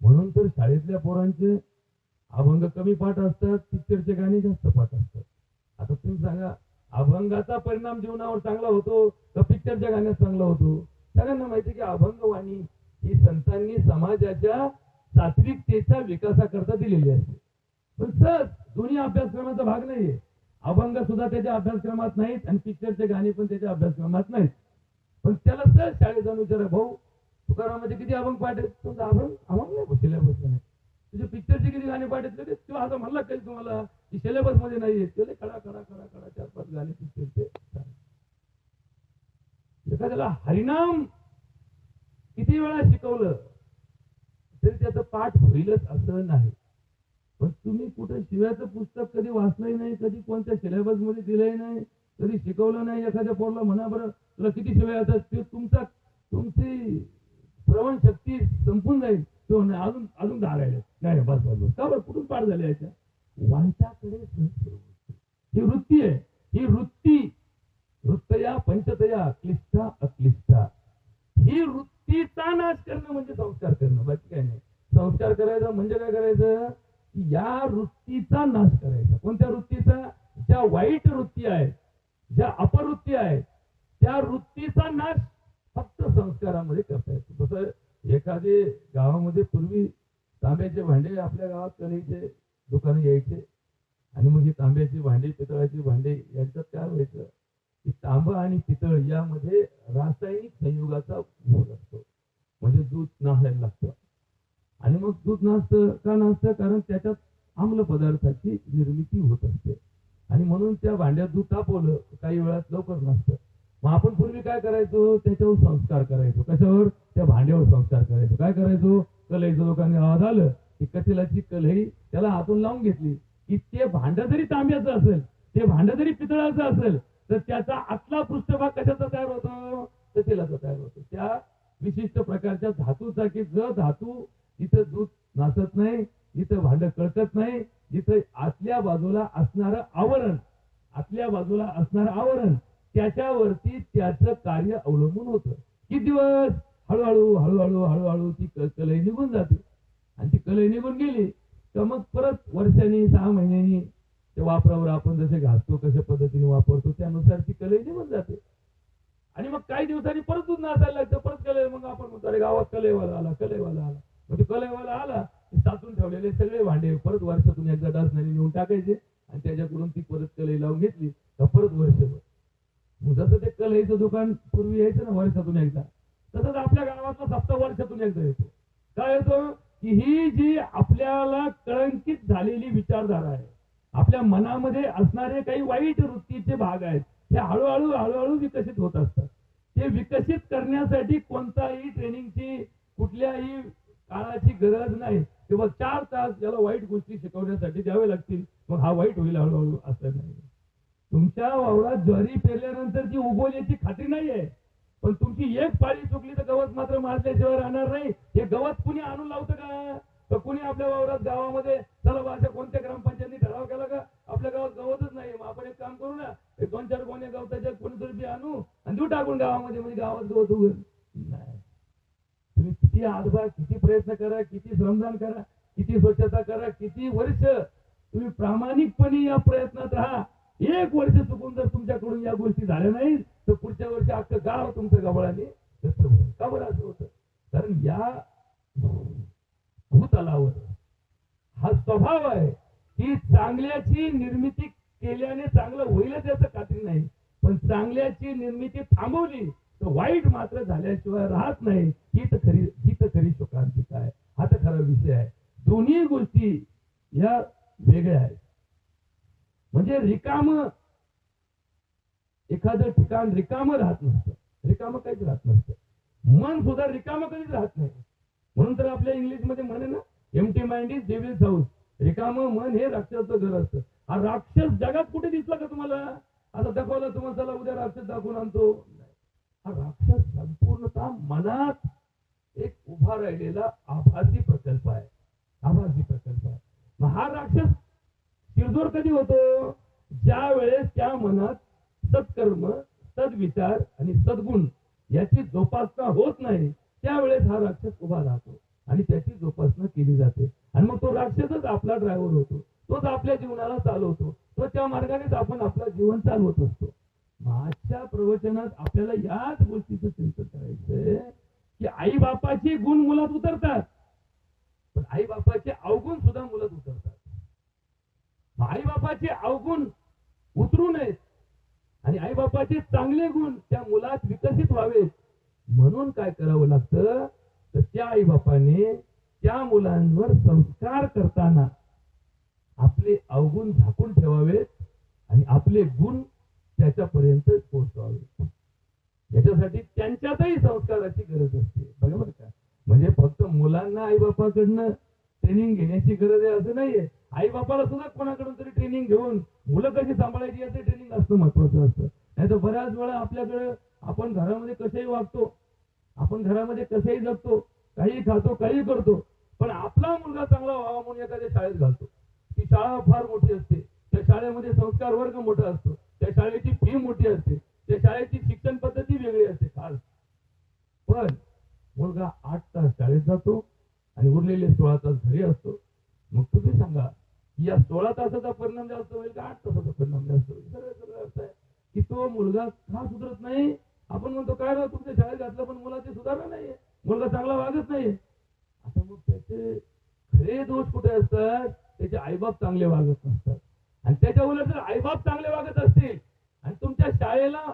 म्हणून तर शाळेतल्या पोरांचे अभंग कमी पाठ असतात, पिक्चरचे गाणी जास्त पाठ असतात. आता तुम्ही सांगा, अभंगाचा परिणाम जीवनावर चांगला होतो का पिक्चरच्या गाण्यात चांगला होतो? सगळ्यांना माहिती की अभंगवाणी ही संतांनी समाजाच्या सात्विकतेच्या विकासाकरता दिलेली असते. पण सहज दोन्ही अभ्यासक्रमाचा भाग नाहीये. अभंग सुद्धा त्याच्या अभ्यासक्रमात नाहीत आणि पिक्चरचे गाणी पण त्याच्या अभ्यासक्रमात नाहीत. पण त्याला सहज शाळेत जाऊन विचारा, भाऊ तुकारामाचे किती अभंग पाठ आहेत? तुमचा अभंग नाही, सिलेबस नाही. तुझे पिक्चरचे किती गाणी पाठ आहेत? तो आता म्हणला काही तुम्हाला की सिलेबस मध्ये नाहीये. त्याला कडा कडा कडा कडा 4-5 गाणी पिक्चरचे. एखाद्याला हरिनाम किती वेळा शिकवलं तरी त्याचं पाठ होईलच असं नाही. पण तुम्ही कुठे शिव्याचं पुस्तक कधी वाचलंही नाही, कधी कोणत्या सिलेबस मध्ये दिलंही नाही, कधी शिकवलं नाही. एखाद्या पोरला म्हणा बरं तुला किती शिव्या येतात, ते तुमची श्रवण शक्ती संपून जाईल. तो नाही अजून अजून धारायला नाही, बस बस बस. का बरं कुठून पाठ झाले याच्या? वाईटाकडे ही वृत्ती आहे. ही वृत्तया पंचतया क्लिष्टा अक्लिष्टा. ही वृत्तीचा नाश करणं म्हणजे संस्कार करणं, बाकी काय नाही. संस्कार करायचा म्हणजे काय करायचं? या वृत्तीचा नाश करायचा. कोणत्या वृत्तीचा? ज्या वाईट वृत्ती आहेत, ज्या अपवृत्ती आहेत, त्या वृत्तीचा नाश फक्त संस्कारामध्ये करता येतो. तसं एखादे गावामध्ये पूर्वी तांब्याचे भांडे, आपल्या गावात कलेचे दुकान यायचे आणि मग ही तांब्याची भांडी, पितळाची भांडी यांच्यात काय व्हायचं की तांबा आणि पितळ यामध्ये रासायनिक संयोगाचा भोग असतो. म्हणजे दूध नासायला लागतं. आणि मग दूध नासतं का नासतं? कारण त्याच्यात आम्ल पदार्थाची निर्मिती होत असते. आणि म्हणून त्या भांड्यात दूध तापवलं काही वेळात लवकर नसतं. मग आपण पूर्वी काय करायचो? त्याच्यावर संस्कार करायचो. कशावर? त्या भांड्यावर संस्कार करायचो. काय करायचो? कलईचं दुकान आवाज आलं की कथेलाची कलई त्याला हातून लावून घेतली की ते भांड जरी तांब्याचं असेल, ते भांड जरी पितळाचं असेल, तर त्याचा आतला पृष्ठभाग कशाचा तयार होतो? कथेलाचा तयार होतो. त्या विशिष्ट प्रकारच्या धातूचा की जो धातू जिथं दूध नासत नाही, जिथं भांड कळकत नाही, जिथं आतल्या बाजूला असणारं आवरण त्याच्यावरती त्याचं कार्य अवलंबून होतं. किती दिवस? हळूहळू ती कलई निघून जाते. आणि ती कलई निघून गेली तर मग परत वर्षांनी 6 महिन्यांनी त्या वापरावर आपण जसे घासतो, कशा पद्धतीने वापरतो त्यानुसार ती कलई निघून जाते. आणि मग काही दिवसांनी परत दूध नासायला लागतं, परत कलई. मग आपण म्हणतो अरे गावात कलईवाला आला. मग ते कलईवाला आला की साचून ठेवलेले सगळे भांडे परत वर्षातून एकदा डासनाने नेऊन टाकायचे आणि त्याच्याकडून ती परत कलई लावून घेतली तर परत वर्षभर. मग जसं ते कलईचं दुकान पूर्वी यायचं ना वर्षातून एकदा, तसंच आपल्या गावातला सप्ताह वर्षातून एकदा येतो. काय येतो? की ही जी आपल्याला कळंकित झालेली विचारधारा आहे, आपल्या मनामध्ये असणारे काही वाईट वृत्तीचे भाग आहेत, हे हळूहळू विकसित होत असतात. ते विकसित करण्यासाठी कोणताही ट्रेनिंगची, कुठल्याही काळाची गरज नाही. किंवा 4 तास याला वाईट गोष्टी शिकवण्यासाठी द्यावे लागतील, मग हा वाईट होईल हळूहळू, असं नाही. तुमच्या वावरात ज्वारी पेरल्यानंतर जी उगवल याची खात्री नाहीये, पण तुमची एक पाळी चुकली तर गवत मात्र मारल्याशिवाय राहणार नाही. हे गवत कुणी आणून लावतं का? तर कुणी आपल्या वावरात गावामध्ये चला अशा कोणत्या ग्रामपंचायतीने ठराव केला का आपल्या गावात गवतच नाही, मग आपण एक काम करू ना, 2-4 गोण्या गवताच्या कोणीतरी बी आणू आणि देऊ टाकून गावामध्ये, म्हणजे गावात गवत उगल नाही. तुम्ही किती हातभार, किती प्रयत्न करा, किती श्रमदान करा, किती स्वच्छता करा, किती वर्ष तुम्ही प्रामाणिकपणे या प्रयत्नात राहा. 1 वर्ष चुकून जर तुमच्याकडून या गोष्टी झाल्या नाही तर पुढच्या वर्षी अख्खं गाव तुमचं गबळाने का बरं असं होतं? कारण या भूतलावर हा स्वभाव आहे की चांगल्याची निर्मिती केल्याने चांगलं होईलच याचं खात्री नाही, पण चांगल्याची निर्मिती थांबवली तर वाईट मात्र झाल्याशिवाय राहत नाही. ही तर खरी शोकांतिका आहे. हा तर खरा विषय आहे. दोन्ही गोष्टी या वेगळ्या आहेत. म्हणजे एखादं ठिकाण रिकामं राहत नसतं, रिकामं काहीच राहत नसतं. मन सुद्धा रिकामं कधीच राहत नाही. म्हणून तर आपल्या इंग्लिशमध्ये म्हणे ना, empty mind is devil's house. रिकामं मन हे राक्षसाचं घर असतं. हा राक्षस जगात कुठे दिसला का तुम्हाला? आता दाखवलं तुम्हाला, चला उद्या राक्षस दाखवून आणतो. हा राक्षस संपूर्णतः मनात एक उभा राहिलेला आभासी प्रकल्प आहे. आभासी प्रकल्प आहे. मग हा राक्षस शिरजोर कधी होतो? ज्या वेळेस त्या मनात सत्कर्म, सद्विचार आणि सद्गुण याची जोपासना होत नाही, त्यावेळेस हा राक्षस उभा राहतो आणि त्याची जोपासना केली जाते. आणि मग तो राक्षसच आपला ड्रायव्हर होतो, तोच आपल्या जीवनाला चालवतो, तो त्या मार्गानेच आपण आपलं जीवन चालवत असतो. आजच्या प्रवचनात आपल्याला याच गोष्टीचं चिंतन करायचंय की आई बापाचे गुण मुलात उतरतात, पण आई बापाचे अवगुण सुद्धा मुलात उतरतात. आई बापाचे अवगुण उतरू नयेत आणि आई बापाचे चांगले गुण त्या मुलात विकसित व्हावेत म्हणून काय करावं लागतं, तर त्या आई बापाने त्या मुलांवर संस्कार करताना आपले अवगुण झाकून ठेवावेत आणि आपले गुण त्याच्यापर्यंत पोहोचवावे. याच्यासाठी त्यांच्यातही संस्काराची गरज असते. बरोबर का? म्हणजे फक्त मुलांना आई बापाकडनं ट्रेनिंग घेण्याची गरज आहे असं नाहीये. आई बापाला सुद्धा कोणाकडून तरी ट्रेनिंग घेऊन मुलं कशी सांभाळायची याचं ट्रेनिंग असतं, महत्वाचं असतं. नाही तर बऱ्याच वेळा आपल्याकडे आपण घरामध्ये कसेही वागतो, आपण घरामध्ये कसेही जगतो, काही खातो, काही करतो, पण आपला मुलगा चांगला व्हावा म्हणून एखाद्या शाळेत घालतो. ती शाळा फार मोठी असते, त्या शाळेमध्ये संस्कार वर्ग मोठा असतो, त्या शाळेची फी मोठी असते, त्या शाळेची शिक्षण पद्धती वेगळी असते खास. पण मुलगा 8 तास शाळेत जातो आणि उरलेले 16 तास घरी असतो. मग तुम्ही सांगा या 16 तासाचा परिणाम जास्त होईल का 8 तासाचा परिणाम जास्त होईल? सरळ अर्थ आहे की तो मुलगा का सुधरत नाही. आपण म्हणतो काय राव तुमच्या शाळेत घातलं पण मुलाची सुधारणा नाहीये, मुलगा चांगला वागत नाहीये. आता मग त्याचे खरे दोष कुठे असतात? त्याचे आईबाप चांगले वागत नसतात. आणि त्याच्या उलट जर आईबाप चांगले वागत असतील आणि तुमच्या शाळेला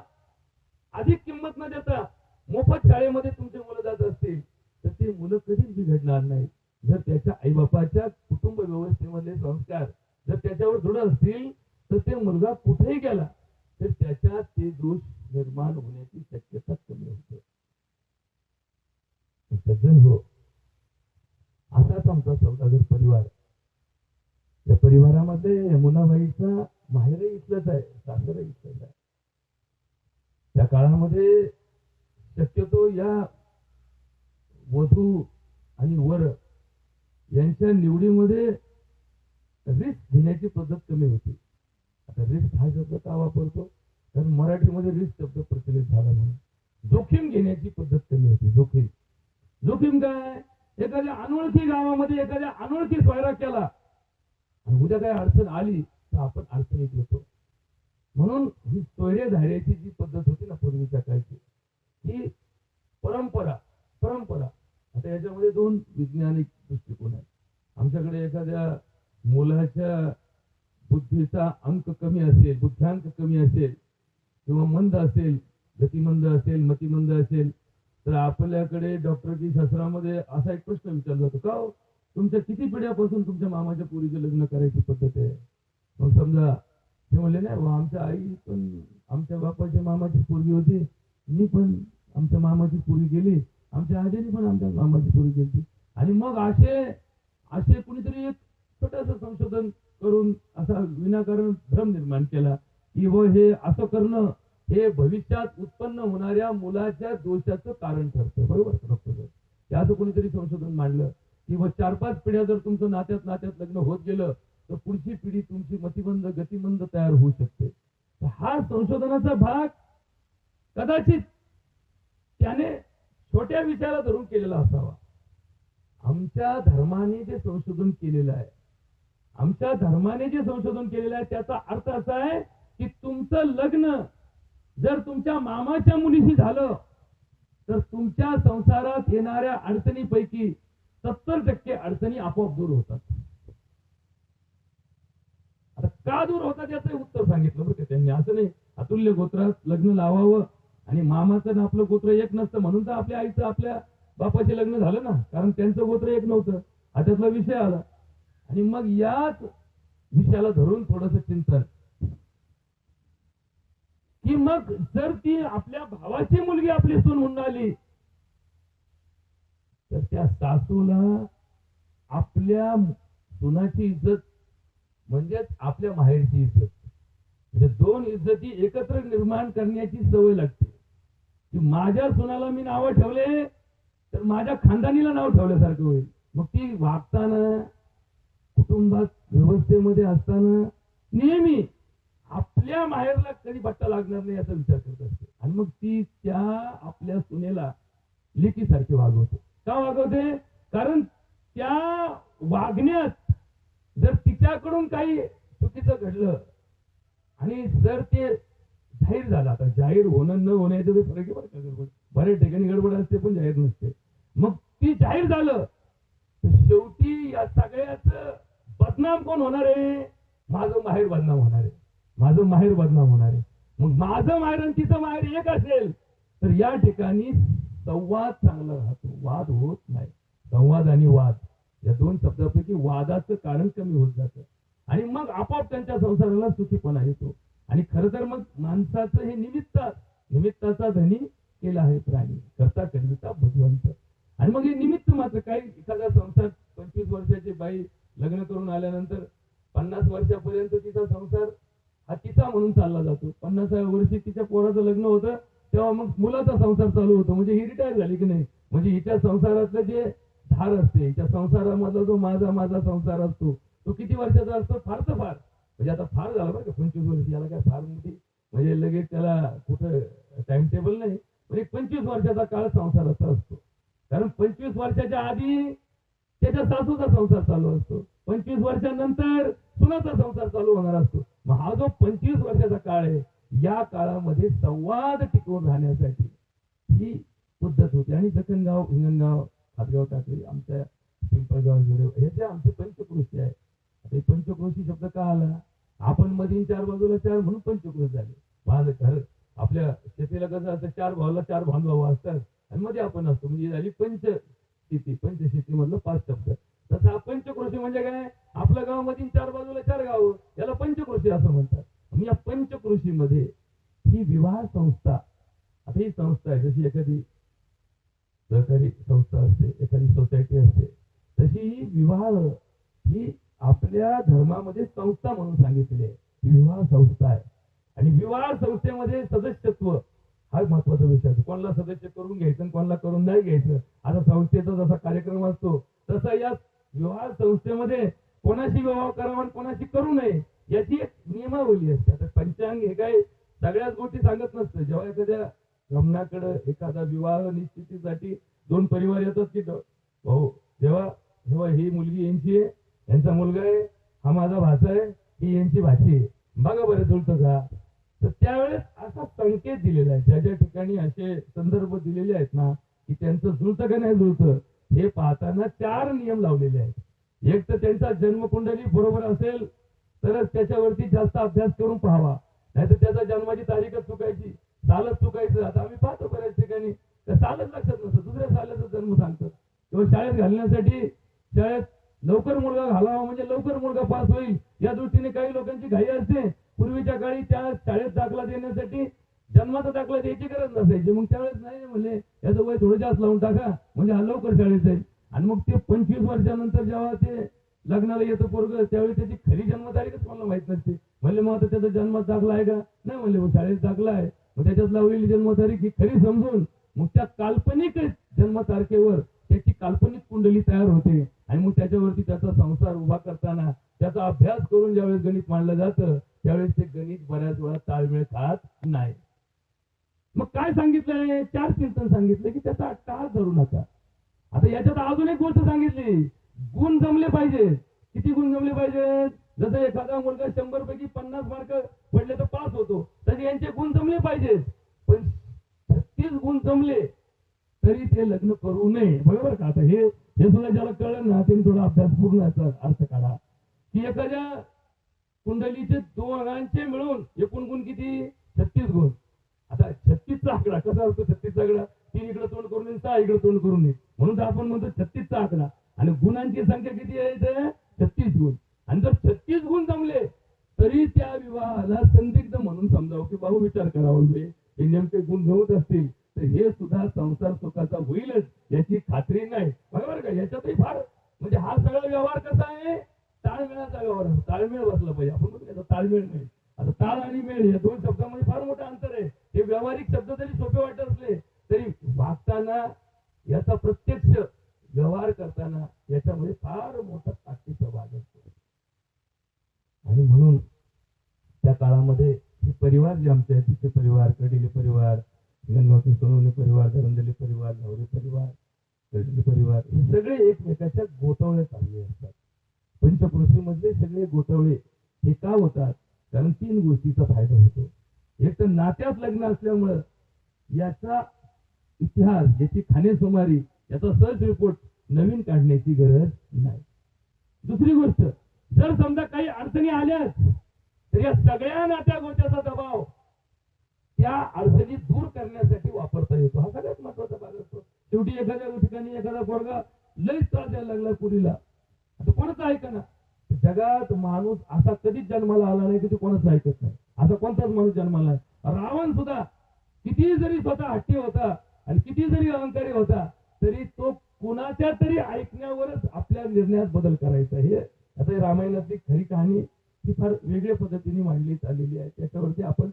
अधिक किंमत न देता मोफत शाळेमध्ये तुमचे मुलं जात असतील तर ते मुलं कधीच बिघडणार नाही. जर त्याच्या आईबापाच्या कुटुंब व्यवस्थेमधले संस्कार जर त्याच्यावर दृढ असतील तर ते मुलगा कुठेही गेला तर त्याच्यात ते दोष निर्माण होण्याची शक्यता कमी होते. सज्जन हो, असाच आमचा सौदागर परिवार. या परिवारामध्ये मुनाबाईचा माहेरही इथलंच आहे, सासरही इथलंच आहे. त्या काळामध्ये शक्यतो या वधू आणि वर यांच्या निवडीमध्ये रिस्क घेण्याची पद्धत कमी होती. आता रिस्क हा शब्द का वापरतो? कारण मराठीमध्ये रिस्क शब्द प्रचलित झाला म्हणून. जोखीम घेण्याची पद्धत कमी होती. जोखीम जोखीम काय? एखाद्या अनोळखी गावामध्ये एखाद्या अनोळखी स्वयंपाक केला आणि उद्या काही अडचण आली तर आपण अडचणीत येतो. म्हणून ही सोयरे धार्याची जी पद्धत होती ना पूर्वीच्या काळची, ही परंपरा आता याच्यामध्ये 2 वैज्ञानिक दृष्टिकोन आहेत. आमच्याकडे एखाद्या मुलाच्या बुद्धीचा अंक कमी असेल, बुद्ध्यांक कमी असेल किंवा मंद असेल, गतिमंद असेल, मतिमंद असेल तर आपल्याकडे डॉक्टरकी शास्त्रामध्ये असा एक प्रश्न विचारला जातो, का तुमच्या किती पिढ्यापासून तुमच्या मामाच्या पोरीचे लग्न करायची पद्धत आहे? मग समजा ते म्हणले नाही आमच्या आई पण आमच्या बापाच्या मामाची पोरगी होती, मी पण आमच्या मामाची पोरगी गेली, आमच्या आजीने पण आमच्या मामाची पोरगी गेली. आणि मग असे कुणीतरी एक छोटंसं संशोधन करून असा विनाकारण भ्रम निर्माण केला की हे असं करणं हे भविष्यात उत्पन्न होणाऱ्या मुलाच्या दोषाचं कारण ठरतं. बरोबर डॉक्टर? ते असं कोणीतरी संशोधन मांडलं की 4-5 पिढ्या जर तुमचं नात्यात लग्न होत गेलं तर पुढची पिढी तुमची मतिमंद गतिमंद तयार होऊ शकते. तर हा संशोधनाचा भाग कदाचित त्याने छोट्या विचाराला धरून केलेला असावा. आमच्या धर्माने जे संशोधन केलेलं आहे, त्याचा अर्थ असा आहे की तुमचं लग्न जर तुमच्या मामाच्या मुलीशी झालं तर तुमच्या संसारात येणाऱ्या अडचणीपैकी 70% अडचणी आपोआप दूर होतात. आता का दूर होतात याचं उत्तर सांगितलं बरं का त्यांनी. असं नाही अतुल्य गोत्रात लग्न लावावं आणि मामाचं आणि आपलं गोत्र एक नसतं म्हणून तर आपल्या आईचं आपल्या बापाचे लग्न झालं ना, कारण त्यांचं गोत्र एक नव्हतं. हा त्यातला विषय आला. आणि मग याच विषयाला धरून थोडंसं चिंतन की मग जर ती आपल्या भावाची मुलगी आपली सून म्हणून आली तर त्या सासूला आपल्या सुनाची इज्जत म्हणजेच आपल्या माहेरची इज्जत म्हणजे दोन इज्जती एकत्र निर्माण करण्याची सवय लागते की माझ्या सुनाला मी नाव ठेवले तर माझ्या खानदानीला नाव ठेवल्यासारखं होईल. मग ती वागताना कुटुंबात व्यवस्थेमध्ये असताना नेहमी आपल्या माहेरला कधी बट्टा लागणार नाही याचा विचार करत असते आणि मग ती त्या आपल्या सुनेला लेकीसारखी वागवते. का वागवते? कारण त्या वागण्यात जर तिच्याकडून काही चुकीचं घडलं आणि जर ते जाहीर झालं, आता जाहीर होणं न होण्याचं फरक आहे बरं का. गडबड बऱ्याच ठिकाणी गडबड असते पण जाहीर नसते. मग ती जाहीर झालं तर शेवटी या सगळ्याच बदनाम कोण होणार आहे? माझं माहेर बदनाम होणार आहे, माझं माहेर बदनाम होणार आहे. मग माझं माहेर आणि तिचं माहेर एक असेल तर या ठिकाणी संवाद चांगला राहतो, वाद होत नाही. संवाद आणि वाद या दोन शब्दापैकी वादाचं कारण कमी होत जातं आणि मग आपोआप त्यांच्या संसाराला सुखीपणा येतो. आणि खरं तर मग माणसाचं हे निमित्ताचा धनी केला आहे प्राणी, करता करिता भगवंत. आणि मग हे निमित्त मात्र काही एखादा संसार 25 वर्षाची बाई लग्न करून आल्यानंतर 50 वर्षापर्यंत तिचा संसार हा तिचा म्हणून चालला जातो. 50व्या वर्षी तिच्या पोराचं लग्न होतं तेव्हा मग मुलाचा संसार चालू होतो. म्हणजे ही रिटायर झाली की नाही, म्हणजे हिच्या संसारातलं जे धार असते, हिच्या संसारामधला जो माझा संसार असतो तो किती वर्षाचा असतो? फार तर फार म्हणजे आता फार झाला बरं का 25 वर्ष, याला काय फार मोठी म्हणजे लगेच त्याला कुठं टाइम टेबल नाही. म्हणजे 25 वर्षाचा काळ संसाराचा असतो. कारण 25 वर्षाच्या आधी त्याच्या सासूचा संसार चालू असतो, 25 वर्षानंतर सुनाचा संसार चालू होणार असतो. मग हा जो 25 वर्षाचा काळ आहे या काळामध्ये संवाद टिकवून राहण्यासाठी ही पद्धत होती. आणि जखणगाव, हिंगणगाव, हातगाव टाकळी, आमच्या पिंपळगाव, जुडे हे जे आमचे पंचक्रोशी आहे. आता पंचक्रोशी शब्द का आला? आपण मधीन 4 बाजूला 4 म्हणून पंचक्रोश झाले. माझं घर आपल्या शेतीला कसं असतं, 4 भावाला 4 भांडभाऊ असतात आणि मध्ये आपण असतो, म्हणजे झाली पंचशेती. पंचशेती मधलं 5 शब्द. तसा पंचक्रोशी म्हणजे काय? आपल्या गावामध्ये 4 बाजूला 4 गाव, याला पंचक्रोशी असं म्हणतात. या पंचक्रोशीमध्ये ही विवाह संस्था, आता ही संस्था आहे जशी एखादी सहकारी संस्था असते, एखादी सोसायटी असते, तशी ही विवाह ही आपल्या धर्मामध्ये संस्था म्हणून सांगितलेली आहे. विवाह संस्था आहे आणि विवाह संस्थेमध्ये सदस्यत्व हा महत्वाचा विषय आहे. कोणाला सदस्य करून घ्यायचं, कोणाला करून नाही घ्यायचं. आता संस्थेचा जसा कार्यक्रम असतो तसा या विवाह संस्थेमध्ये कोणाशी विवाह करावा आणि कोणाशी करू नये याची एक नियमावली असते. आता पंचांग हे काय सगळ्याच गोष्टी सांगत नसतं. जेव्हा एखाद्या ब्राह्मणाकडे एखादा विवाह निश्चितीसाठी 2 परिवार येतात की भाऊ जेव्हा ही मुलगी यांची आहे, यांचा मुलगा आहे, हा माझा भाचा आहे, ही यांची भाची आहे, बघा बरं जुळतं का? तर त्यावेळेस असा संकेत दिलेला आहे. ज्या ज्या ठिकाणी असे संदर्भ दिलेले आहेत ना की त्यांचं जुळतं का नाही जुळतं हे पाहताना 4 नियम लावलेले आहेत. एक तर त्यांचा जन्मकुंडली बरोबर असेल तरच त्याच्यावरती जास्त अभ्यास करून पाहावा, नाहीतर त्याचा जन्माची तारीखच चुकायची, सालच चुकायचं. आता आम्ही पाहतो बऱ्याच ठिकाणी त्या सालच लक्षात नसतं, दुसऱ्या सालाचा जन्म सांगतात. किंवा शाळेत घालण्यासाठी शाळेत लवकर मुलगा घालावा म्हणजे लवकर मुलगा पास होईल या दृष्टीने काही लोकांची घाई असते. पूर्वीच्या काळी त्या शाळेत दाखला देण्यासाठी जन्माचा दाखला द्यायची गरज नसायची. मग त्यावेळेस नाही म्हणले याचं वय थोडं जास्त लावून टाका म्हणजे हा लवकर शाळेत जाईल. आणि मग ते 25 वर्षानंतर जेव्हा ते लग्नाला येतं पोरग त्यावेळी त्याची खरी जन्मतारीखच मला माहित नसते. म्हणले मग आता त्याचा जन्मात दाखला आहे का? नाही म्हणले शाळेत दाखला आहे. मग त्याच्यात लावलेली जन्मतारीख ही खरी समजून मग त्या काल्पनिक जन्मतारखेवर त्याची काल्पनिक कुंडली तयार होते आणि मग त्याच्यावरती त्याचा संसार उभा करताना त्याचा अभ्यास करून ज्यावेळेस गणित मांडलं जातं त्यावेळेस ते गणित बऱ्याच वेळा ताळमेळ खात नाही. मग काय सांगितलंय? 4 कीर्तन सांगितले की त्याचा टाळ धरू नका. आता याच्यात अजून एक गोष्ट सांगितली, गुण जमले पाहिजे. किती गुण जमले पाहिजे? जसं एखादा मुलगा 100 पैकी 50 मार्क पडले तर पास होतो, तसे यांचे गुण जमले पाहिजेत. पण 36 गुण जमले तरी ते लग्न करू नये. बरोबर का? आता हे सुद्धा ज्याला कळलं ना त्यांनी थोडा अभ्यास पूर्ण अर्थ काढा की एखाद्या कुंडलीचे दोघांचे मिळून एकूण गुण किती? 36 गुण. आता 36चा आकडा कसा असतो? 36चा आकडा 3 इकडे तोंड करून येईल, 6 इकडे तोंड करून येईल, म्हणून तर आपण म्हणतो 36चा आकडा. आणि गुणांची संख्या किती आहे? 36 गुण. आणि जर 36 गुण जमले तरी त्या विवाहाला संदिग्ध म्हणून समजावं की बाबू विचार करावा, हे नेमके गुण जमत असतील तर हे सुद्धा संसार सुखाचा होईलच याची खात्री नाही. बरोबर का? याच्यातही फार म्हणजे हा सगळा व्यवहार कसा आहे? ताळमेळाचा व्यवहार. ताळमेळ बसला पाहिजे. आपण म्हणतो ताळमेळ नाही. आता ताळ आणि मेळ या दोन शब्दांमध्ये फार मोठं अंतर आहे. हे व्यावहारिक शब्द जरी सोपे वाटत असले तरी वागताना याचा प्रत्यक्ष व्यवहार करताना याच्यामध्ये फार मोठा ताकदीचा भाग असतो. आणि म्हणून त्या काळामध्ये हे परिवार जे आमचे आहेत, तिचे परिवार, कडिले परिवार, गणगावती सोनवणे परिवार, धरंदले परिवार, नवरे परिवार, कडिले परिवार, हे सगळे एकमेकाच्या गोठवळे चालले असतात. पंचकृषीमधले सगळे गोठवळे हे का होतात? कारण 3 गोष्टीचा फायदा होतो. एक तर नात्यात लग्न असल्यामुळं याचा इतिहास, याची खाणेसुमारी, याचा सर्च रिपोर्ट नवीन काढण्याची गरज नाही. दुसरी गोष्ट, जर समजा काही अडचणी आल्याच तर या सगळ्या नात्या गोत्याचा दबाव त्या अडचणी दूर करण्यासाठी वापरता येतो. हा सगळ्यात महत्वाचा भाग असतो. शेवटी एखाद्या ठिकाणी एखादा पोरगा लईच त्रास द्यायला लागला पुरीला, आता कोणाचं ऐका ना. जगात माणूस असा कधीच जन्माला आला नाही की तो कोणाचं ऐकत नाही. असा कोणताच माणूस जन्माला आहे. रावण सुद्धा किती जरी स्वतः हट्टी होता आणि किती जरी अहंकारी होता तरी तो कुणाच्या तरी ऐकण्यावरच आपल्या निर्णयात बदल करायचा. हे आता रामायणातली खरी कहाणी ही फार वेगळ्या पद्धतीने मांडली चाललेली आहे. त्याच्यावरती आपण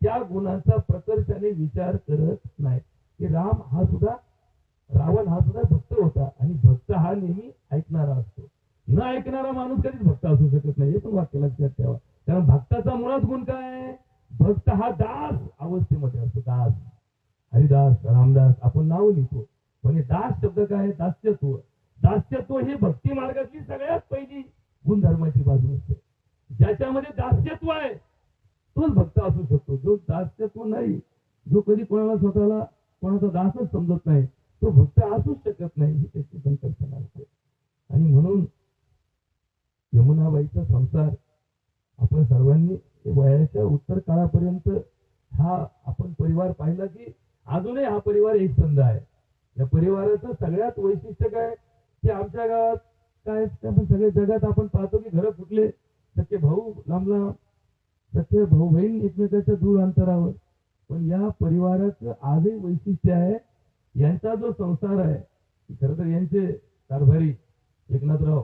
त्या गुणांचा प्रकर्षाने विचार करत नाही की रावण हा सुद्धा भक्त होता आणि भक्त हा नेहमी ऐकणारा असतो. न ऐकणारा माणूस कधीच भक्त असू शकत नाही. हे पण वाक्य लक्षात ठेवा. कारण भक्ताचा मुळात गुण काय? भक्त हा दास अवस्थेमध्ये असतो. दास, हरिदास, रामदास आपण नाव लिहितो, म्हणजे दास शब्द काय? दास्यत्व. दास्यत्व हे भक्ती मार्गातली सगळ्यात पहिली गुणधर्माची बाजू असते. ज्याच्यामध्ये दास्यत्व आहे तोच भक्त असू शकतो. जो दास्यत्व नाही, जो कधी कोणाला स्वतःला कोणाचा दासच समजत नाही, तो भक्त असूच शकत नाही. ही त्याची संकल्पना असते. आणि म्हणून यमुनाबाईचा संसार आपण सर्वांनी वयाच्या उत्तर काळापर्यंत हा आपण परिवार पाहिला की अजूनही हा परिवार एकसंध आहे. या परिवाराचं सगळ्यात वैशिष्ट्य काय की आमच्या गावात काय सगळे जगात आपण पाहतो की घरं फुटले, सख्खे भाऊ लांबला, सख्खे भाऊ बहीण एकमेकाच्या दूर अंतरावर. पण या परिवाराचं आजही वैशिष्ट्य आहे. यांचा जो संसार आहे, खरं तर यांचे कारभारी एकनाथराव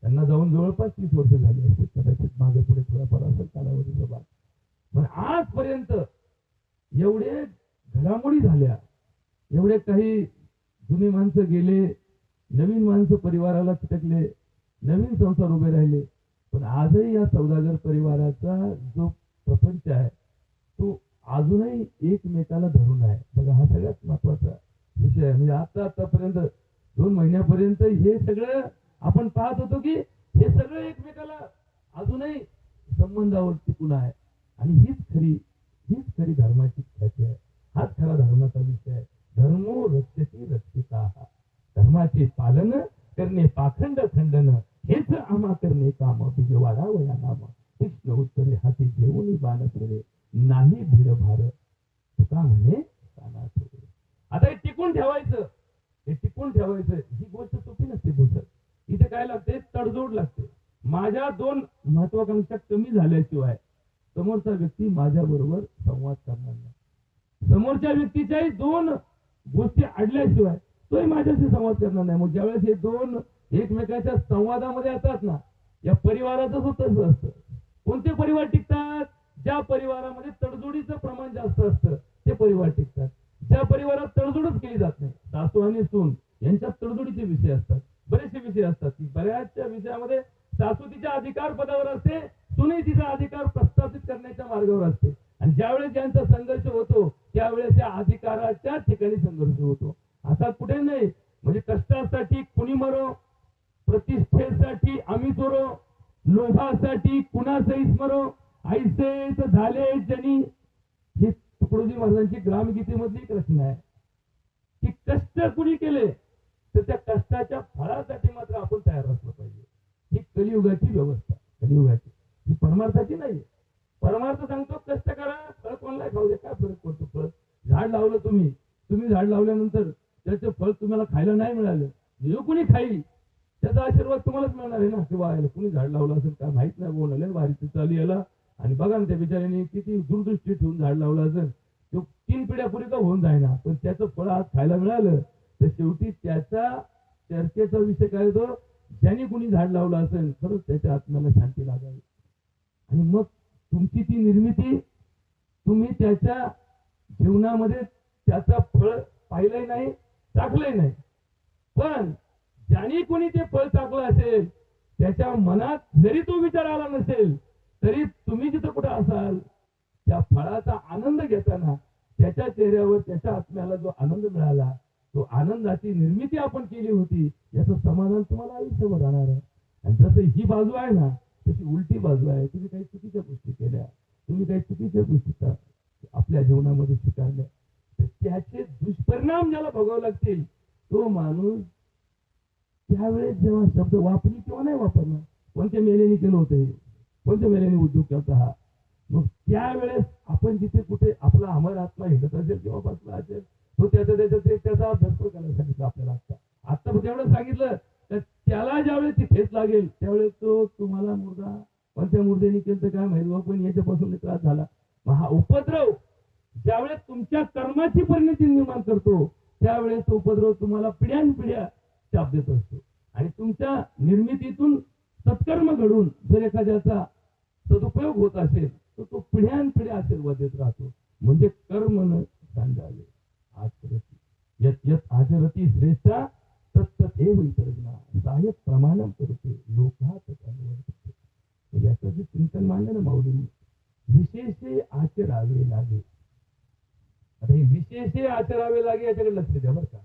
त्यांना जाऊन जवळपास 30 वर्ष झाली असते, कदाचित मागे पुढे थोडाफार असेल कालावधीचा भाग. पण आजपर्यंत एवढे घडामोडी झाल्या, एवढे काही जुने माणसं गेले, नवीन माणसं परिवाराला चिटकले, नवीन संसार उभे राहिले. पण आजही या सौदागर परिवाराचा जो प्रपंच आहे तो अजूनही एकमेकाला धरून आहे. बघा, हा सगळ्यात महत्वाचा विषय आहे. म्हणजे आतापर्यंत 2 महिन्यापर्यंत हे सगळं आपण पाहत होतो की हे सगळं एकमेकाला अजूनही संबंधावर टिकून आहे. आणि हीच खरी धर्माची ख्याती आहे. हाच खरा धर्माचा विषय आहे. धर्मो रक्षती रक्षिता. धर्माचे पालन करणे, पाखंड खंडन, हेच आम्हा करणे काम. बीज वाढावया नाम, कृष्ण उत्तरे हाती घेऊन बाण फिरे, नाही भीड भार तुका म्हणे काना ठेवे. आता हे टिकून ठेवायचं, ही गोष्ट सोपी नसते बोलत. इथे काय लागते? तडजोड लागते. माझ्या 2 महत्वाकांक्षा कमी झाल्याशिवाय समोरचा व्यक्ती माझ्या बरोबर संवाद करणार नाही. समोरच्या व्यक्तीच्याही 2 गोष्टी अडल्याशिवाय तोही माझ्याशी संवाद करणार नाही. मग ज्यावेळेस हे 2 एकमेकाच्या संवादामध्ये येतात ना, या परिवाराचं सुद्धा असतं. कोणते परिवार टिकतात? ज्या परिवारामध्ये तडजोडीचं प्रमाण जास्त असतं ते परिवार टिकतात. ज्या परिवारात तडजोडच केली जात नाही, सासू आणि सून यांच्यात तडजोडीचे विषय असतात, बरेचसे विषय असतात की बऱ्याचशा विषयामध्ये सासू तिच्या अधिकार पदावर असते, सूनही तिचा अधिकार प्रस्थापित करण्याच्या मार्गावर असते. आणि ज्यावेळेस ज्यांचा संघर्ष होतो त्यावेळेस या अधिकाराच्या ठिकाणी संघर्ष होतो. असा कुठे नाही. म्हणजे कष्टासाठी कुणी मरो, प्रतिष्ठेसाठी आम्ही चोरो, लोभासाठी कुणासही मरो, ऐसेच झाले जनी. ही तुकडोजी महाराजांची ग्रामगीतेमधली एक रचना आहे की कष्ट कुणी केले तर त्या कष्टाच्या फळासाठी मात्र आपण तयार असलं पाहिजे. ही कलियुगाची व्यवस्था, कलियुगाची, ही परमार्थाची नाही. परमार्थ सांगतो कष्ट करा, फळ कोणाला खाऊ दे, काय फरक पडतो? फळ झाड लावलं तुम्ही झाड लावल्यानंतर त्याचे फळ तुम्हाला खायला नाही मिळालं, जो कुणी खाईल त्याचा आशीर्वाद तुम्हालाच मिळणार आहे ना. किंवा कुणी झाड लावलं असेल काय माहित नाही, बोलले वारीची चाली याला. आणि बघा ना त्या बिचाऱ्याने किती दूरदृष्टी ठेवून झाड लावलं असेल, तो 3 पिढ्यापूर्वी का होऊन जाईना, पण त्याचं फळ आज खायला मिळालं. तर शेवटी त्याचा चर्चेचा विषय काय होतो? ज्यांनी कुणी झाड लावलं असेल खरंच त्याच्या आत्म्याला शांती लागावी. आणि मग तुमची ती निर्मिती तुम्ही त्याच्या जीवनामध्ये त्याचा फळ पाहिलंय नाही, टाकलंय नाही, पण ज्याने कोणी ते फळ टाकलं असेल त्याच्या मनात जरी तो विचार आला नसेल तरी तुम्ही जिथं कुठं असाल त्या फळाचा आनंद घेताना त्याच्या चेहऱ्यावर त्याच्या आत्म्याला जो आनंद मिळाला, तो आनंदाची निर्मिती आपण केली होती, याचं समाधान तुम्हाला आयुष्यभर राहणार आहे. आणि जसं ही बाजू आहे ना, तशी उलटी बाजू आहे. तुम्ही काही चुकीच्या गोष्टी केल्या, तुम्ही काही चुकीच्या गोष्टी आपल्या जीवनामध्ये स्वीकारल्या, तर त्याचे दुष्परिणाम ज्याला भोगावे लागतील तो माणूस त्यावेळेस जेव्हा शब्द वापरली किंवा नाही वापरला, कोणत्या मेलेने केलं होतं हे, कोणत्या मेलेने उद्योग केला हा, मग त्यावेळेस आपण जिथे कुठे आपला अमर आत्मा हिंडत असेल किंवा बसला असेल, तो त्याचा अभ्यास करायला सांगितलं आपल्याला. आता तेवढं सांगितलं तर त्याला ज्यावेळेस ती ठेच लागेल त्यावेळेस तो तुम्हाला मुर्दा कोणत्या मुर्द्याने केलं तर काय माहिती, पण याच्यापासून त्रास झाला. मग हा उपद्रव ज्यावेळेस तुमच्या कर्माची परिणती निर्माण करतो त्यावेळेस तो उपद्रव तुम्हाला पिढ्यानपिढ्या चाप देत असतो. आणि तुमच्या निर्मितीतून सत्कर्म घडून जर एखाद्याचा सदुपयोग होत असेल तर तो पिढ्यानपिढ्या आशीर्वाद देत राहतो. म्हणजे कर्म न सांगावे आचरती यत यत आचरती श्रेष्ठा तत्त एव इतरज्ञा सहाय्यक प्रमाणम करते लोकात अनुवर्तते. याचं जे चिंतन मांडलं ना माऊलींनी, विशेषे आचरावे लागे. आता हे विशेषे आचरावे लागे याच्याकडे लक्ष द्या बरं का.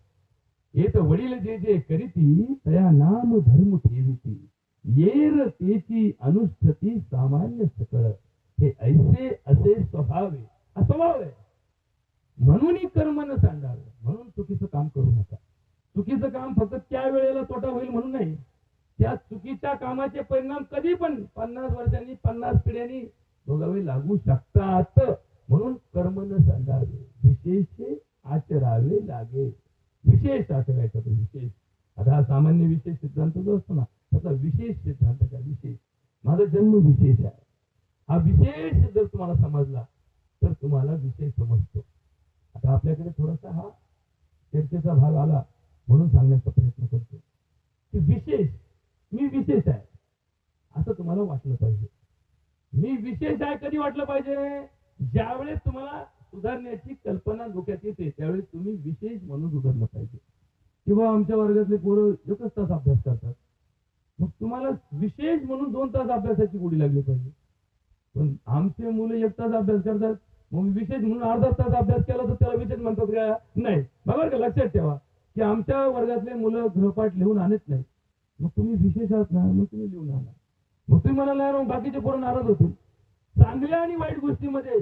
हे तर वडील जे जे करीती तया नाम धर्म ठेविती येर तेची अनुष्ठती सामान्य सकळ. हे ऐसे असे स्वभाव आहे. म्हणून कर्म न सांगावे, म्हणून चुकीचं काम करू नका. चुकीचं काम फक्त त्या वेळेला तोटा होईल म्हणून नाही, त्या चुकीच्या कामाचे परिणाम कधी पण 50 वर्षांनी 50 पिढ्यांनी भोगावे लागू शकतात. म्हणून कर्म न सांगावे, विशेष आचरावे लागे. विशेष आचरायचा तो विशेष. आता हा सामान्य विशेष सिद्धांत जो असतो ना, त्याचा विशेष सिद्धांत का विशेष. माझा जन्म विशेष आहे, हा विशेष जर तुम्हाला समजला तर तुम्हाला विशेष समजतो. आता आपल्याकडे थोडासा हा चर्चेचा भाग आला म्हणून सांगण्याचा प्रयत्न करतो की विशेष, मी विशेष आहे असं तुम्हाला वाटलं पाहिजे. मी विशेष आहे कधी वाटलं पाहिजे, ज्यावेळेस तुम्हाला सुधारण्याची कल्पना डोक्यात येते त्यावेळेस तुम्ही विशेष म्हणून सुधारलं पाहिजे. किंवा आमच्या वर्गातले पोरं 1 तास अभ्यास करतात, मग तुम्हाला विशेष म्हणून 2 तास अभ्यासाची गोडी लागली पाहिजे. पण आमचे मुलं 1 तास अभ्यास करतात, मग विशेष म्हणून अर्धा तास अभ्यास केला तर त्याला विशेष म्हणतात का? नाही. बघा का, लक्षात ठेवा की आमच्या वर्गातले मुलं गृहपाठ लिहून आणत नाही, मग तुम्ही विशेष आहात ना, मग तुम्ही लिहून आणा. मग तुम्ही म्हणाला मग बाकीचे पोरं नाराज होतील. चांगल्या आणि वाईट गोष्टीमध्ये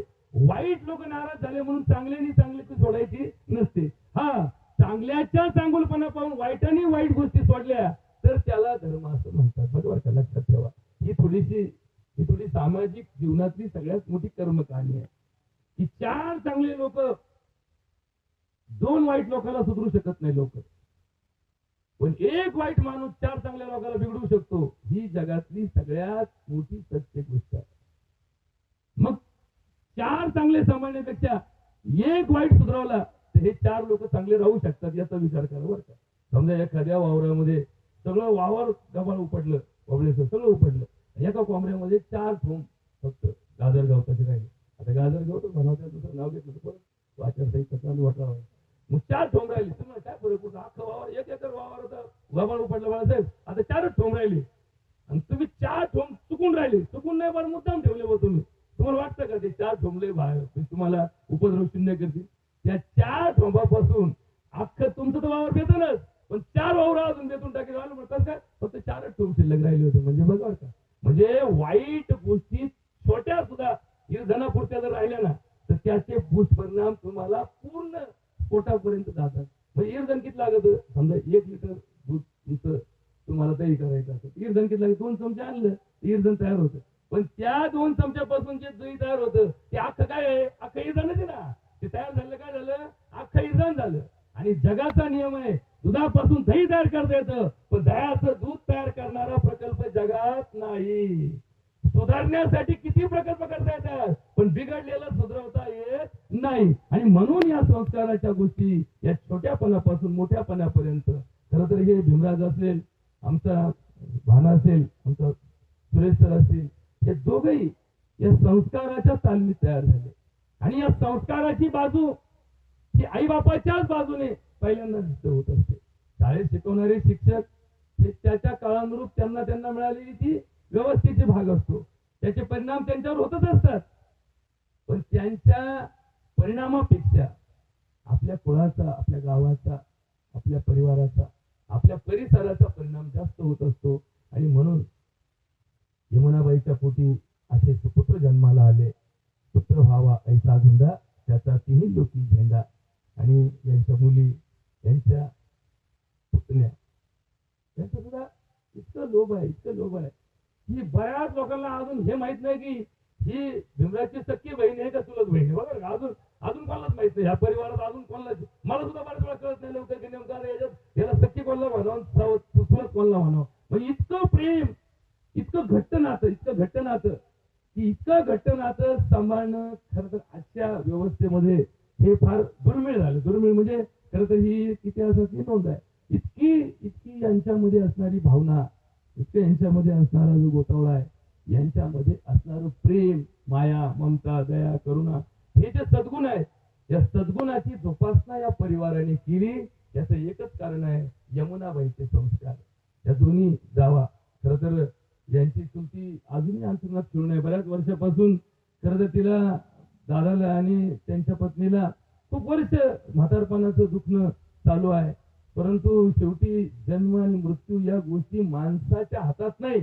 वाईट लोक नाराज झाले म्हणून चांगल्यानी चांगली सोडायची नसते. हा, चांगल्याच्या चांगुलपणा पाहून वाईटाने वाईट गोष्टी सोडल्या तर त्याला धर्म असं म्हणतात. बरोबर का, लक्षात ठेवा. ही थोडी सामाजिक जीवनातली सगळ्यात मोठी कर्म कहाणी आहे की 4 चांगले लोक 2 वाईट लोकांना सुधरू शकत नाही लोक, पण 1 वाईट माणूस 4 चांगल्या लोकांना बिघडवू शकतो. ही जगातली सगळ्यात मोठी सत्य गोष्ट आहे. मग 4 चांगले सांभाळण्यापेक्षा 1 वाईट सुधारवला तर हे 4 लोक चांगले राहू शकतात याचा विचार करा बरं का. समजा एखाद्या वावरामध्ये सगळं वावर गबाळ उपडलं, कोंबड्याचं सगळं उपडलं, एका कोंबड्यामध्ये 4 ठोंब फक्त गाजर गवताचे राहिले. आता गाजर गवत बनवतात, दुसरं नाव घेतलं तर आचारसंहिता चालू वाटावं. मग 4 ठोंब राहिले. तुम्हाला काय फरक पडतो, अख्खा वावर 1 एकर वावर होता, गबाळ उपडलं बाळासाहेब, आता 4च ठोंब राहिले आणि तुम्ही 4 ठोंब चुकून राहिले. चुकून नाही बरं, मुद्दाम ठेवले बघ तुम्ही. तुम्हाला वाटतं का ते 4 ठोंबले बाहेर तुम्हाला उपद्रव शून्य करतील? त्या 4 ठोंबापासून अख्खं तुमचं तर वावर बेतनच, पण 4 वावर अजून बेतून टाकेल आलं म्हणतात काय, फक्त 4च ठोंब शिल्लक राहिले होते. म्हणजे बघा का, म्हणजे वाईट गोष्टी छोट्या सुद्धा निर्धनापुरत्या जर राहिल्या ना तर त्याचे दुष्परिणाम तुम्हाला पूर्ण पोटापर्यंत जातात. म्हणजे इरधन किती लागत, समजा 1 लिटर दूध तुमचं तुम्हाला दही करायचं असेल, इरधन किती लागत, 2 चमचे आणलं इरधन तयार होतं. पण त्या 2 चमच्यापासून जे दही तयार होतं ते अख्खं काय आहे, अख्खं इरधनच आहे ना. ते तयार झालं काय झालं, अख्खं इरधन झालं. आणि जगाचा नियम आहे दुधापासून दही तयार करता येतं, पण दह्याचं दूध तयार करणारा प्रकल्प जगात नाही. सुधारण्यासाठी किती प्रकल्प करता येतात, पण बिघडलेला सुधारवता येत नाही. आणि म्हणून या संस्काराच्या गोष्टी या छोट्यापणापासून मोठ्यापणापर्यंत, खरं तर हे भीमराज असेल, आमचा भाना असेल, आमचा सुरेश सर असतील, हे दोघही या संस्काराच्या तालमीत तयार झाले. आणि या संस्काराची बाजू ही आई बापाच्याच बाजूने पहिल्यांदा सिद्ध होत असते. शाळेत शिकवणारे शिक्षक हे त्याच्या काळानुरूप त्यांना मिळालेली ती व्यवस्थेचे भाग असतो, त्याचे परिणाम त्यांच्यावर होतच असतात. पण त्यांच्या परिणामापेक्षा आपल्या कुळाचा, आपल्या गावाचा, आपल्या परिवाराचा, आपल्या परिसराचा परिणाम जास्त होत असतो. आणि म्हणून यमुनाबाईच्या पोटी असे सुपुत्र जन्माला आले. पुत्र व्हावा ऐसा गुंडा, त्याचा तिन्ही लोकी झेंडा. आणि यांच्या मुली, यांच्या पुतण्या, यांचं सुद्धा इतकं लोभ आहे, इतकं लोभ आहे की बऱ्याच लोकांना अजून हे माहित नाही की ही भीमराजची सख्खी बहीण आहे का चुलत बहीण आहे. बघा अजून अजून कोणालाच माहित नाही. ह्या परिवारात अजून कोणाला, मला सुद्धा बऱ्याच वेळा कळत नाही लवकर की नेमकं याच्यात याला सख्खी कोणाला म्हणावं, चुलत कोणाला म्हणावं. म्हणजे इतकं प्रेम, इतकं घट्ट नातं, इतकं घट्ट नातं की इतकं घट्ट नातं सांभाळणं खरं तर आजच्या व्यवस्थेमध्ये हे फार दुर्मिळ झालं. दुर्मिळ म्हणजे खरं तर ही इतिहासातली नोंद आहे. इतकी यांच्यामध्ये असणारी भावना, इतकं यांच्यामध्ये असणारा जो गोतावळा आहे, यांच्यामध्ये असणारं प्रेम, माया, ममता, दया, करुणा, हे जे सद्गुण आहेत, या सद्गुणाची जोपासना या परिवाराने केली. याचं एकच कारण आहे यमुनाबाईचे संस्कार. या दोन्ही जावा खरं तर यांची चुलती अजूनही अंतर्नात फिरून आहे. बऱ्याच वर्षापासून खरं तर तिला, दादाला आणि त्यांच्या पत्नीला खूप वर्ष म्हातारपणाचं दुखणं चालू आहे. परंतु शेवटी जन्म आणि मृत्यू या गोष्टी माणसाच्या हातात नाही.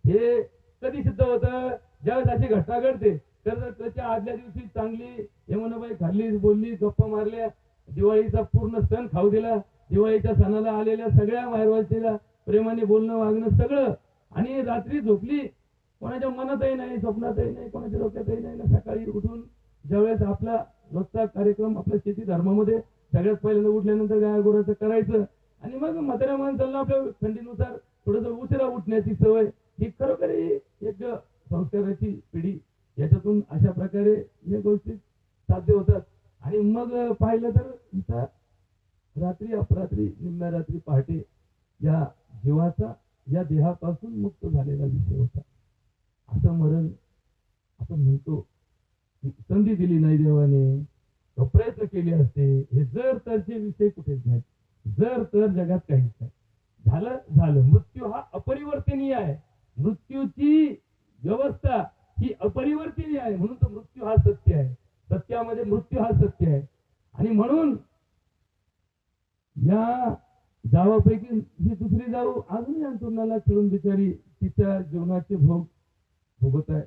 हे कधी सिद्ध होतं, ज्यावेळेस अशी घटना घडते. तर त्याच्या आदल्या दिवशी चांगली यमुनाबाई खाल्ली, बोलली, गप्पा मारल्या, दिवाळीचा पूर्ण सण खाऊ दिला, दिवाळीच्या सणाला आलेल्या सगळ्या माहेरवासीला प्रेमाने बोलणं, वागणं सगळं. आणि रात्री झोपली, कोणाच्या मनातही नाही, स्वप्नातही नाही, कोणाच्या डोक्यातही नाही ना. सकाळी उठून ज्यावेळेस आपला रोजचा कार्यक्रम आपल्या शेती धर्मामध्ये सगळ्यात पहिल्यांदा उठल्यानंतर गाय गोराचं करायचं. आणि मग म्हाताऱ्या माणसाला आपल्या थंडीनुसार थोडस उशिरा उठण्याची सवय, ही खरोखर एक संस्काराची पिढी. याच्यातून अशा प्रकारे या गोष्टी साध्य होतात. आणि मग पाहिलं तर इथं रात्री अपरात्री, निम्म्या रात्री, पहाटे या जीवाचा या देहापासून मुक्त झालेला विषय होता. असं मरण आपण म्हणतो. संधी दिली नाही देवाने, प्रयत्न केले असते, हे जर तरचे विषय कुठेच नाहीत. जर तर जगात काहीच नाही. झालं. मृत्यू हा अपरिवर्तनीय आहे. मृत्यूची व्यवस्था ही अपरिवर्तनीय आहे. म्हणून तो मृत्यू हा सत्य आहे. सत्यामध्ये मृत्यू हा सत्य आहे. आणि म्हणून या जावापैकी ही दुसरी जाऊ अजूनही अंतुरणाला खेळून बिचारी तिच्या जीवनाचे भोग भोगत आहे.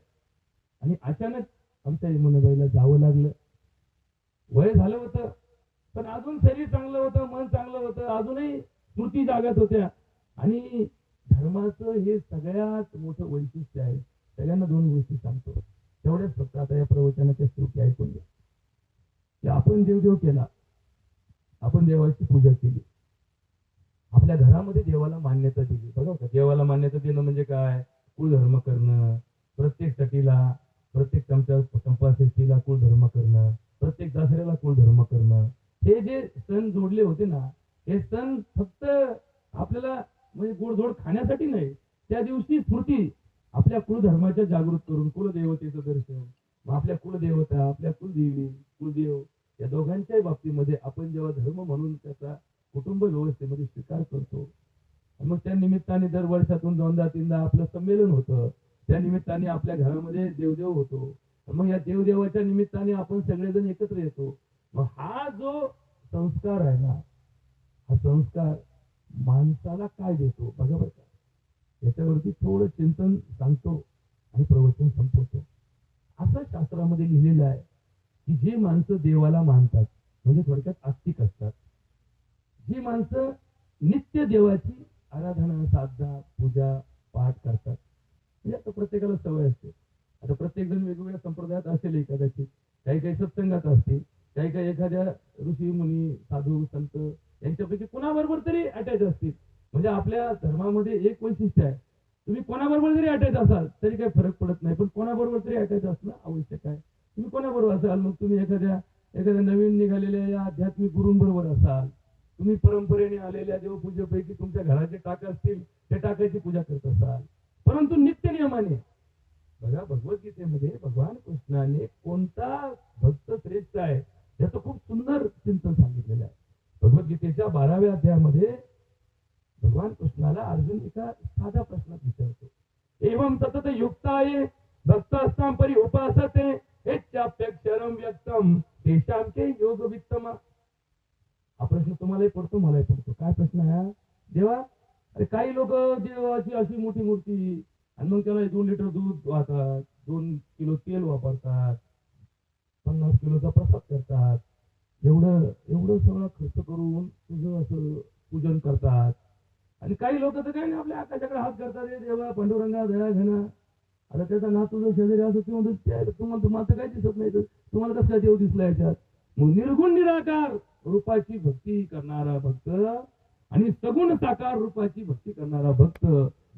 आणि अचानक आमच्या यमुनाबाईला जावं लागलं. वय झालं होतं, पण अजून शरीर चांगलं होतं, मन चांगलं होतं, अजूनही स्मृती जागत होत्या. आणि धर्माचं हे सगळ्यात मोठं वैशिष्ट्य आहे. सगळ्यांना दोन गोष्टी सांगतो, तेवढ्याच फक्त आता या प्रवचनाच्या श्रुती ऐकून घ्या. की आपण देवदेव केला, आपण देवाची पूजा केली, आपल्या घरामध्ये देवाला मान्यता दिली. बघा का, देवाला मान्यता देणं म्हणजे काय? कुळधर्म करणं, प्रत्येक सटीला, प्रत्येक चंपाषष्ठीला कुळधर्म करणं, प्रत्येक दसऱ्याला कुळधर्म करणं. हे जे सण जोडले होते ना, हे सण फक्त आपल्याला म्हणजे गोडधोड खाण्यासाठी नाही. त्या दिवशी स्मृती आपल्या कुळधर्माच्या जागृत करून कुलदेवतेचं दर्शन, मग आपल्या कुलदेवता, आपल्या कुलदेवी, कुलदेव या दोघांच्याही बाबतीमध्ये आपण जेव्हा धर्म म्हणून त्याचा कुटुंब व्यवस्थेमध्ये स्वीकार करतो, मग त्या निमित्ताने दर वर्षातून 2दा-3दा आपलं संमेलन होतं. त्या निमित्ताने आपल्या घरामध्ये देवदेव होतो. मग या देवदेवाच्या निमित्ताने आपण सगळेजण एकत्र येतो. मग हा जो संस्कार आहे ना, हा संस्कार माणसाला काय देतो बघा बरं का. याच्यावरती थोडं चिंतन सांगतो आणि प्रवचन संपवतो. असं शास्त्रामध्ये लिहिलेलं आहे की जी माणसं देवाला मानतात, म्हणजे थोडक्यात आस्तिक असतात, जी माणसं नित्य देवाची आराधना, साधना, पूजा, पाठ करतात, म्हणजे आता प्रत्येकाला सवय असते. आता प्रत्येक जण वेगवेगळ्या संप्रदायात असेल, कदाचित काही संघात असतील, काही एखाद्या ऋषी मुनी, साधू, संत यांच्यापैकी कोणाबरोबर तरी अटॅच असतील. म्हणजे आपल्या धर्मामध्ये एक वैशिष्ट्य आहे, तुम्ही कोणाबरोबर जरी अटॅच असाल तरी काही फरक पडत नाही, पण कोणाबरोबर तरी अटॅच असणं आवश्यक आहे. तुम्ही कोणाबरोबर असाल, मग तुम्ही एखाद्या नवीन निघालेल्या या आध्यात्मिक गुरूंबरोबर असाल, तुम्ही परंपरेने आलेल्या देवपूजेपैकी तुमच्या घराचे टाक असतील, त्या टाकाची पूजा करत असाल, परंतु नित्य नियमाने बघा भगवद्गीतेमध्ये भगवान कृष्णाने कोणता भक्त श्रेष्ठ आहे याचं खूप सुंदर चिंतन सांगितलेलं आहे. भगवद्गीतेच्या 12व्या अध्यायामध्ये भगवान कृष्णाला अर्जुन एका साधा प्रश्नात विचारतो, एवं सतत युक्ताये भक्तास्तां परि उपासते हेच्याप्यक्षरं व्यक्तम तेषां के योग वित्तमा. हा प्रश्न तुम्हालाही पडतो, मलाही पडतो. काय प्रश्न आहे देवा? अरे काही लोक देवाची अशी मोठी मूर्ती आणि मग त्याला 2 लिटर दूध वाहतात, 2 किलो तेल वापरतात, 50 किलोचा प्रसाद करतात, एवढं एवढं सगळं खर्च करून तुझं असं पूजन करतात. आणि काही लोक तर काय नाही, आपल्या आकाशाकडे हात करतात, रे देवा पांडुरंगा दया घना. आता त्याचा ना तुझं शेजारी असं किंवा तुम्हाला माझं काही दिसत नाही, तर तुम्हाला कसं काय देव दिसला याच्यात? मग निर्गुण निराकार रूपाची भक्ती करणारा भक्त आणि सगुण साकार रूपाची भक्ती करणारा भक्त,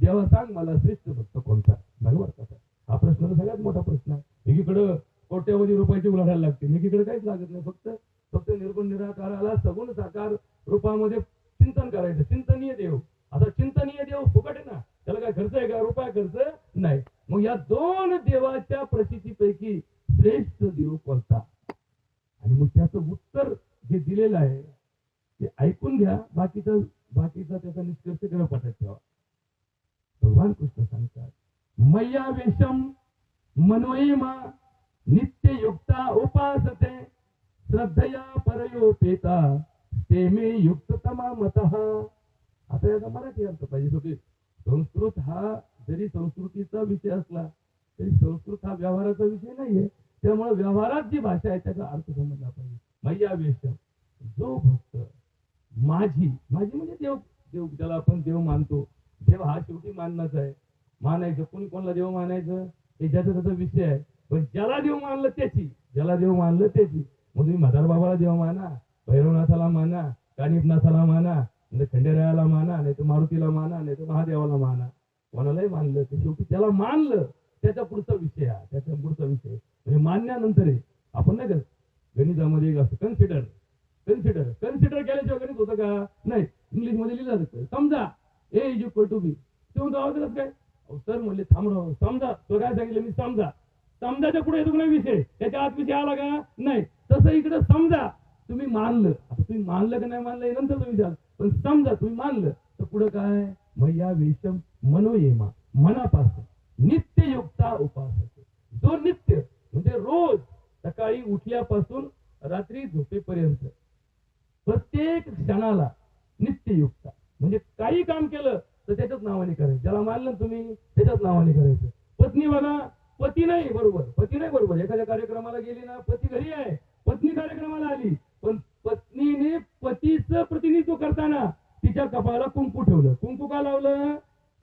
देवा सांग मला श्रेष्ठ भक्त कोणता? बरोबर कसा? हा प्रश्न तर सगळ्यात मोठा प्रश्न आहे. एकीकडं कोट्यावधी रुपयाची उलाढाल लागते, एकीकडे काहीच लागत नाही, फक्त फक्त निर्गुण निराकाराला सगुण साकार रूपामध्ये चिंतन करायचं. चिंतनीय देव, आता चिंतनीय देव फुकट आहे ना, त्याला काय खर्च आहे का? रुपया खर्च नाही. मग या 2 देवाच्या प्रचितीपैकी श्रेष्ठ देव कोणता? आणि मग त्याचं उत्तर जे दिलेलं आहे ते ऐकून घ्या, बाकीचा त्याचा निष्कर्ष करा, पठात ठेवा. भगवान कृष्ण सांगतात, मय्या वेशम मनोयमा नित्य युक्ता उपासते श्रद्धया परयोपेता ते मे युक्ततमा मतः. आता याचा मराठी अर्थ पाहिजे होते. संस्कृत हा जरी संस्कृतीचा विषय असला तरी संस्कृत हा व्यवहाराचा विषय नाहीये, त्यामुळे व्यवहारात जी भाषा आहे त्याचा अर्थ समजला पाहिजे. मय्या वेशम, जो भक्त माझी म्हणजे देव, ज्याला आपण देव मानतो. देव हा शेवटी मानणंच आहे. मानायचं कोणी कोणाला देव मानायचं हे ज्याचा त्याचा विषय आहे, पण ज्याला देव मानलं त्याची. मग तुम्ही म्हातार बाबाला देव माना, भैरवनाथाला माना, कानिपनाथाला माना, म्हणजे खंडेरायाला माना, नाही तर मारुतीला माना, नाही तर महादेवाला माना. कोणालाही मानलं तर शेवटी त्याला मानलं, त्याचा पुढचा विषय म्हणजे मानण्यानंतर आपण नाही करत. गणितामध्ये असं कन्सिडर केल्याशिवाय गणित होतं का? नाही. इंग्लिश मध्ये लिहिलं जातं, समजा ए इज इक्वल टू बी. ते म्हणतो आवाज काय? सर म्हणले थांबराव, समजा. तो काय सांगितलं? मी समजाच्या पुढे येतो नाही विषय, त्याच्या आत विषय आला का? नाही. तसं इकडे समजा तुम्ही मानलं, आता तुम्ही मानलं का नाही मानलं नंतर तुम्ही विचार, पण समजा तुम्ही मानलं तर पुढे काय? मय्या वेशम मनोयेमा, मनापासून नित्य युक्ता उपासते. जो नित्य म्हणजे रोज सकाळी उठल्यापासून रात्री झोपेपर्यंत प्रत्येक क्षणाला नित्ययुक्ता म्हणजे काही काम केलं तर त्याच्याच नावाने करायचं. ज्याला मानलं तुम्ही त्याच्याच नावाने करायचं. पत्नी बघा, पती नाही बरोबर. एखाद्या कार्यक्रमाला गेली ना, पती घरी आहे, पत्नी कार्यक्रमाला आली, पण पत्नीने पतीचं प्रतिनिधित्व करताना तिच्या कपाळाला कुंकू ठेवलं. कुंकू का लावलं?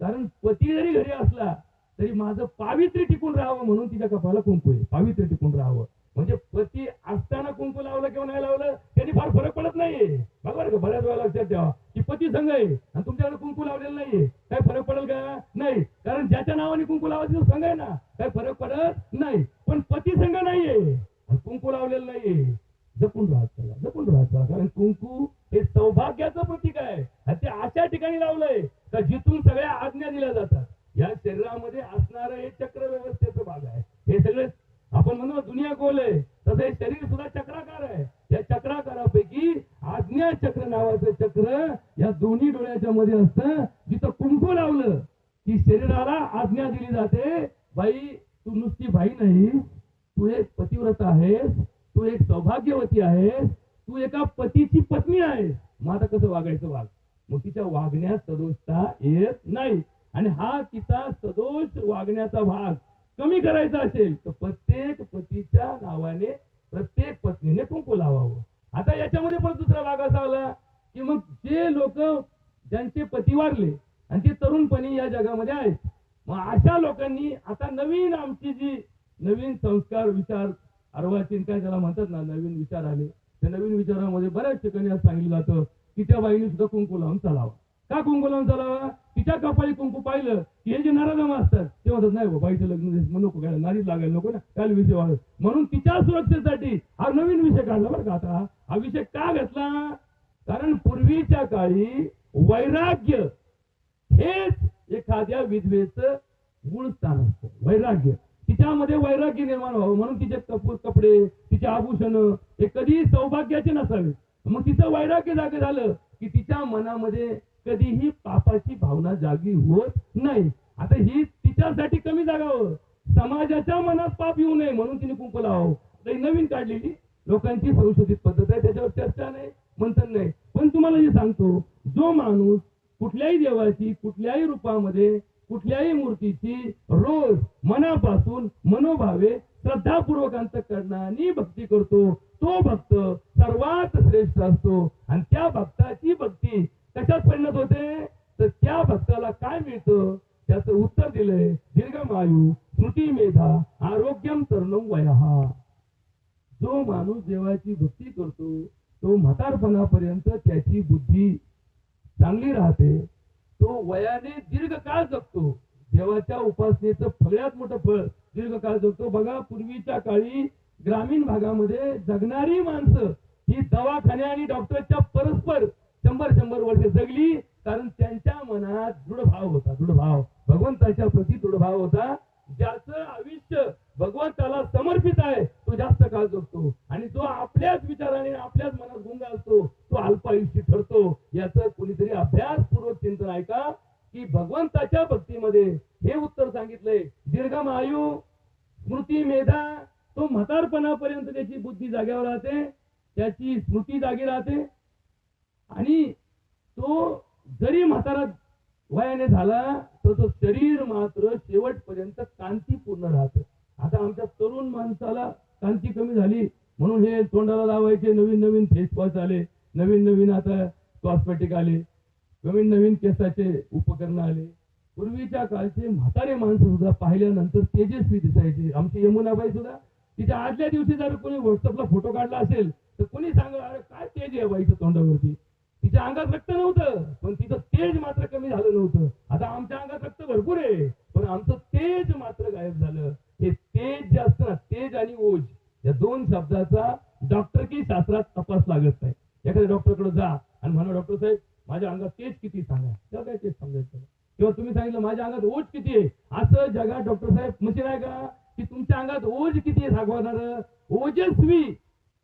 कारण पती जरी घरी असला तरी माझं पावित्र्य टिकून राहावं म्हणून तिच्या कपाळाला कुंकू आहे. पावित्र्य टिकून राहावं म्हणजे पती असताना कुंकू लावलं किंवा नाही लावलं त्यांनी फार फरक पडत नाहीये. बरोबर का? बऱ्याच वेळा लक्षात ठेवा की पती संघ आहे आणि तुमच्याकडे कुंकू लावलेलं नाहीये, काय फरक पडेल का? नाही. कारण ज्याच्या नावाने कुंकू लावायचं संघ आहे ना, काय फरक पडत नाही. पण पती संघ नाहीये आणि कुंकू लावलेलं नाहीये. जपून राहत चला, कारण कुंकू हे सौभाग्याचं प्रतीक आहे. ते अशा ठिकाणी लावलंय का जिथून सगळ्या आज्ञा दिल्या जातात. या शरीरामध्ये असणारं हे चक्र व्यवस्थेचं भाग आहे. हे सगळे आपण म्हणतो दुनिया गोल आहे, तसं हे शरीर सुद्धा चक्राकार आहे. या चक्राकारापैकी आज्ञा चक्र नावाचं चक्र या दोन्ही डोळ्याच्या मध्ये असतं. जिथं कुंकू लावलं की शरीराला आज्ञा दिली जाते, बाई तू नुसती बाई नाही, तू एक पतिव्रता आहेस, तू एक सौभाग्यवती आहेस, तू एका पतीची पत्नी आहेस. मग आता कसं वागायचं वाग. मग तिच्या वागण्यात सदोषता येत नाही. आणि हा तिचा सदोष वागण्याचा भाग कमी करायचा असेल तर प्रत्येक पतीच्या नावाने प्रत्येक पत्नीने कुंकू लावावं. आता याच्यामध्ये पण दुसरा भाग असा आला की मग जे लोक ज्यांचे पती वारले आणि ते तरुणपणी या जगामध्ये आहेत, मग अशा लोकांनी आता नवीन आमची जी नवीन संस्कार विचार अर्वाचीन काय त्याला म्हणतात ना, नवीन विचार आले. त्या नवीन विचारामध्ये बऱ्याच ठिकाणी असं सांगितलं जातं की त्या बाईने सुद्धा कुंकू लावून चालावा. का कुंकू लावून चालावा? तिच्या कपाळी कुंकू पाहिलं की हे जे नाराजमा असतात ते म्हणतात नाही बाईचं लग्न नको, काय नारीच लागायला नको ना, काय विषय वाढत. म्हणून तिच्या सुरक्षेसाठी हा नवीन विषय काढला बरं का. आता हा विषय का घेतला? कारण पूर्वीच्या काळी वैराग्य हेच एखाद्या विधवेचं मूळ स्थान असतं. वैराग्य तिच्यामध्ये वैराग्य निर्माण व्हावं म्हणून तिचे कपडे, तिचे आभूषण हे कधी सौभाग्याचे नसावे. मग तिचं वैराग्य जागे झालं की तिच्या मनामध्ये कधीही पापाची भावना जागी होत नाही. आता ही तिच्यासाठी कमी जागावं, समाजाच्या मनात पाप येऊ नये म्हणून तिने कुंकू लावावं. आता ही नवीन काढलेली लोकांची संशोधित पद्धत आहे, त्याच्यावर चर्चा नाही, मंथन नाही. पण तुम्हाला जे सांगतो, जो माणूस कुठल्याही देवाची कुठल्याही रूपामध्ये कुठल्याही मूर्तीची रोज मनापासून मनोभावे श्रद्धापूर्वक अंतःकरणाने भक्ती करतो, तो भक्त सर्वात श्रेष्ठ असतो. आणि त्या भक्ताची भक्ती कशात परिणत होते, तर त्या भक्ताला काय मिळतं त्याचं उत्तर दिलंय, दीर्घमायू स्मृती मेधा आरोग्यम तरुणम वयः. जो माणूस देवाची भक्ती करतो तो म्हातारपणापर्यंत त्याची बुद्धी चांगली राहते, तो वयाने दीर्घकाळ जगतो. देवाच्या उपासनेचं सगळ्यात मोठं फळ दीर्घकाळ जगतो. बघा, पूर्वीच्या काळी ग्रामीण भागामध्ये जगणारी माणसं ही दवाखान्या आणि डॉक्टरच्या परस्पर 100-100 वर्षे जगली, कारण त्यांच्या मनात दृढभाव होता. दृढभाव भगवंताच्या प्रती दृढभाव होता. ज्याचं आयुष्य भगवंताला समर्पित आहे तो जास्त काळ जगतो, आणि जो आपल्याच विचाराने आपल्याच मनात गुंग असतो तो अल्पायुष्य ठरतो. याचं कोणीतरी अभ्यासपूर्वक चिंतन आहे का, की भगवंताच्या भक्तीमध्ये हे उत्तर सांगितलंय, दीर्घमायू स्मृती मेधा. तो म्हातारपणापर्यंत त्याची बुद्धी जाग्यावर राहते, त्याची स्मृती जागी राहते, आणि तो जरी म्हातारा वयाने झाला तर तो शरीर मात्र शेवटपर्यंत कांतीपूर्ण राहतं. आता आमच्या तरुण माणसाला कांती कमी झाली म्हणून हे तोंडाला लावायचे नवीन नवीन फेस वॉश आले, नवीन नवीन आता कॉस्मेटिक आले, नवीन नवीन केसाचे उपकरण आले. पूर्वीच्या काळचे म्हातारे माणसं सुद्धा पाहिल्यानंतर तेजस्वी दिसायचे. आमची यमुनाबाई सुद्धा, तिच्या आदल्या दिवशी जर कोणी व्हॉट्सअपला फोटो काढला असेल तर कोणी सांग, अरे काय तेज आहे बाईच्या तोंडावरती. तिच्या अंगात रक्त नव्हतं पण तिचं तेज मात्र कमी झालं नव्हतं. आता आमच्या अंगात रक्त भरपूर आहे पण आमचं तेज मात्र गायब झालं. हे तेज जे असतं ना, तेज आणि ओज या दोन शब्दाचा डॉक्टरकी शास्त्रात तपास लागत नाही. एखाद्या डॉक्टरकडे जा आणि म्हणा, डॉक्टर साहेब माझ्या अंगात तेज किती सांगा, त्या काय तेज सांगायचं. किंवा तुम्ही सांगितलं माझ्या अंगात ओज किती आहे, असं जगात डॉक्टर साहेब मशीन आहे का की तुमच्या अंगात ओज किती आहे सांगणार. ओजस्वी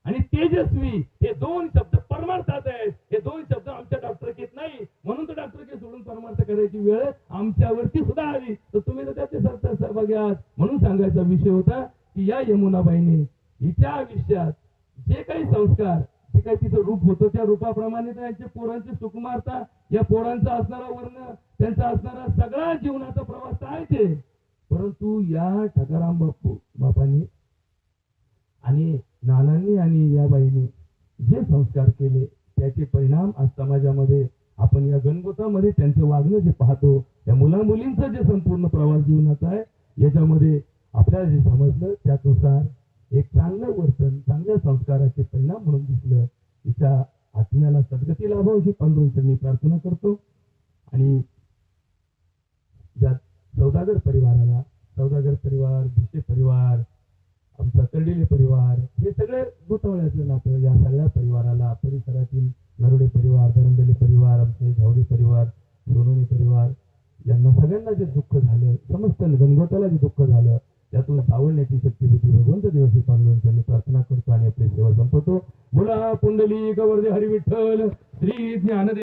आणि तेजस्वी हे दोन शब्द परमार्थात आहेत. हे दोन शब्द आमच्या डॉक्टरकीत नाही, म्हणून तर डॉक्टरकी सोडून परमार्थ करायची वेळ आमच्यावरती सुद्धा आली. तर तुम्ही तर त्याचे सहभागी आहात. म्हणून सांगायचा विषय होता की या यमुनाबाईने हिच्या आयुष्यात जे काही संस्कार, जे काही तिचं रूप होतं त्या रूपाप्रमाणे त्यांच्या पोरांची सुकुमारता, या पोरांचा असणारा वर्ण, त्यांचा असणारा सगळा जीवनाचा प्रवास आहे. परंतु या ठकाराम बापांनी आणि नानांनी आणि या बाईंनी जे संस्कार केले त्याचे परिणाम आज समाजामध्ये आपण या गणगोतामध्ये त्यांचं वागणं जे पाहतो, या मुला मुलींचा जे संपूर्ण प्रवास जीवनाचा आहे, याच्यामध्ये आपल्याला जे समजलं त्यानुसार एक चांगलं वर्तन, चांगल्या संस्काराचे परिणाम म्हणून दिसलं. तिच्या आत्म्याला सद्गती लाभावी अशी पांडुरंगांनी प्रार्थना करतो. आणि ज्या सौदागर परिवाराला, सौदागर परिवार, भिसे परिवार, आमचा कर्डिले परिवार, हे सगळे गोतावळ्याचं नातं, या सगळ्या परिवाराला, परिसरातील नरोडे परिवार, धरंदले परिवार, आमचे झावडे परिवार, सोनोनी परिवार, यांना सगळ्यांना जे दुःख झालं, समस्त गणगोताला जे दुःख झालं, त्यातून सावरण्याची शक्ती होती भगवंत देवाशी पांडुरंगांनी प्रार्थना करतो आणि आपली सेवा संपवतो. बोला पुंडलिक वरदे हरी विठ्ठल श्री ज्ञानदेव.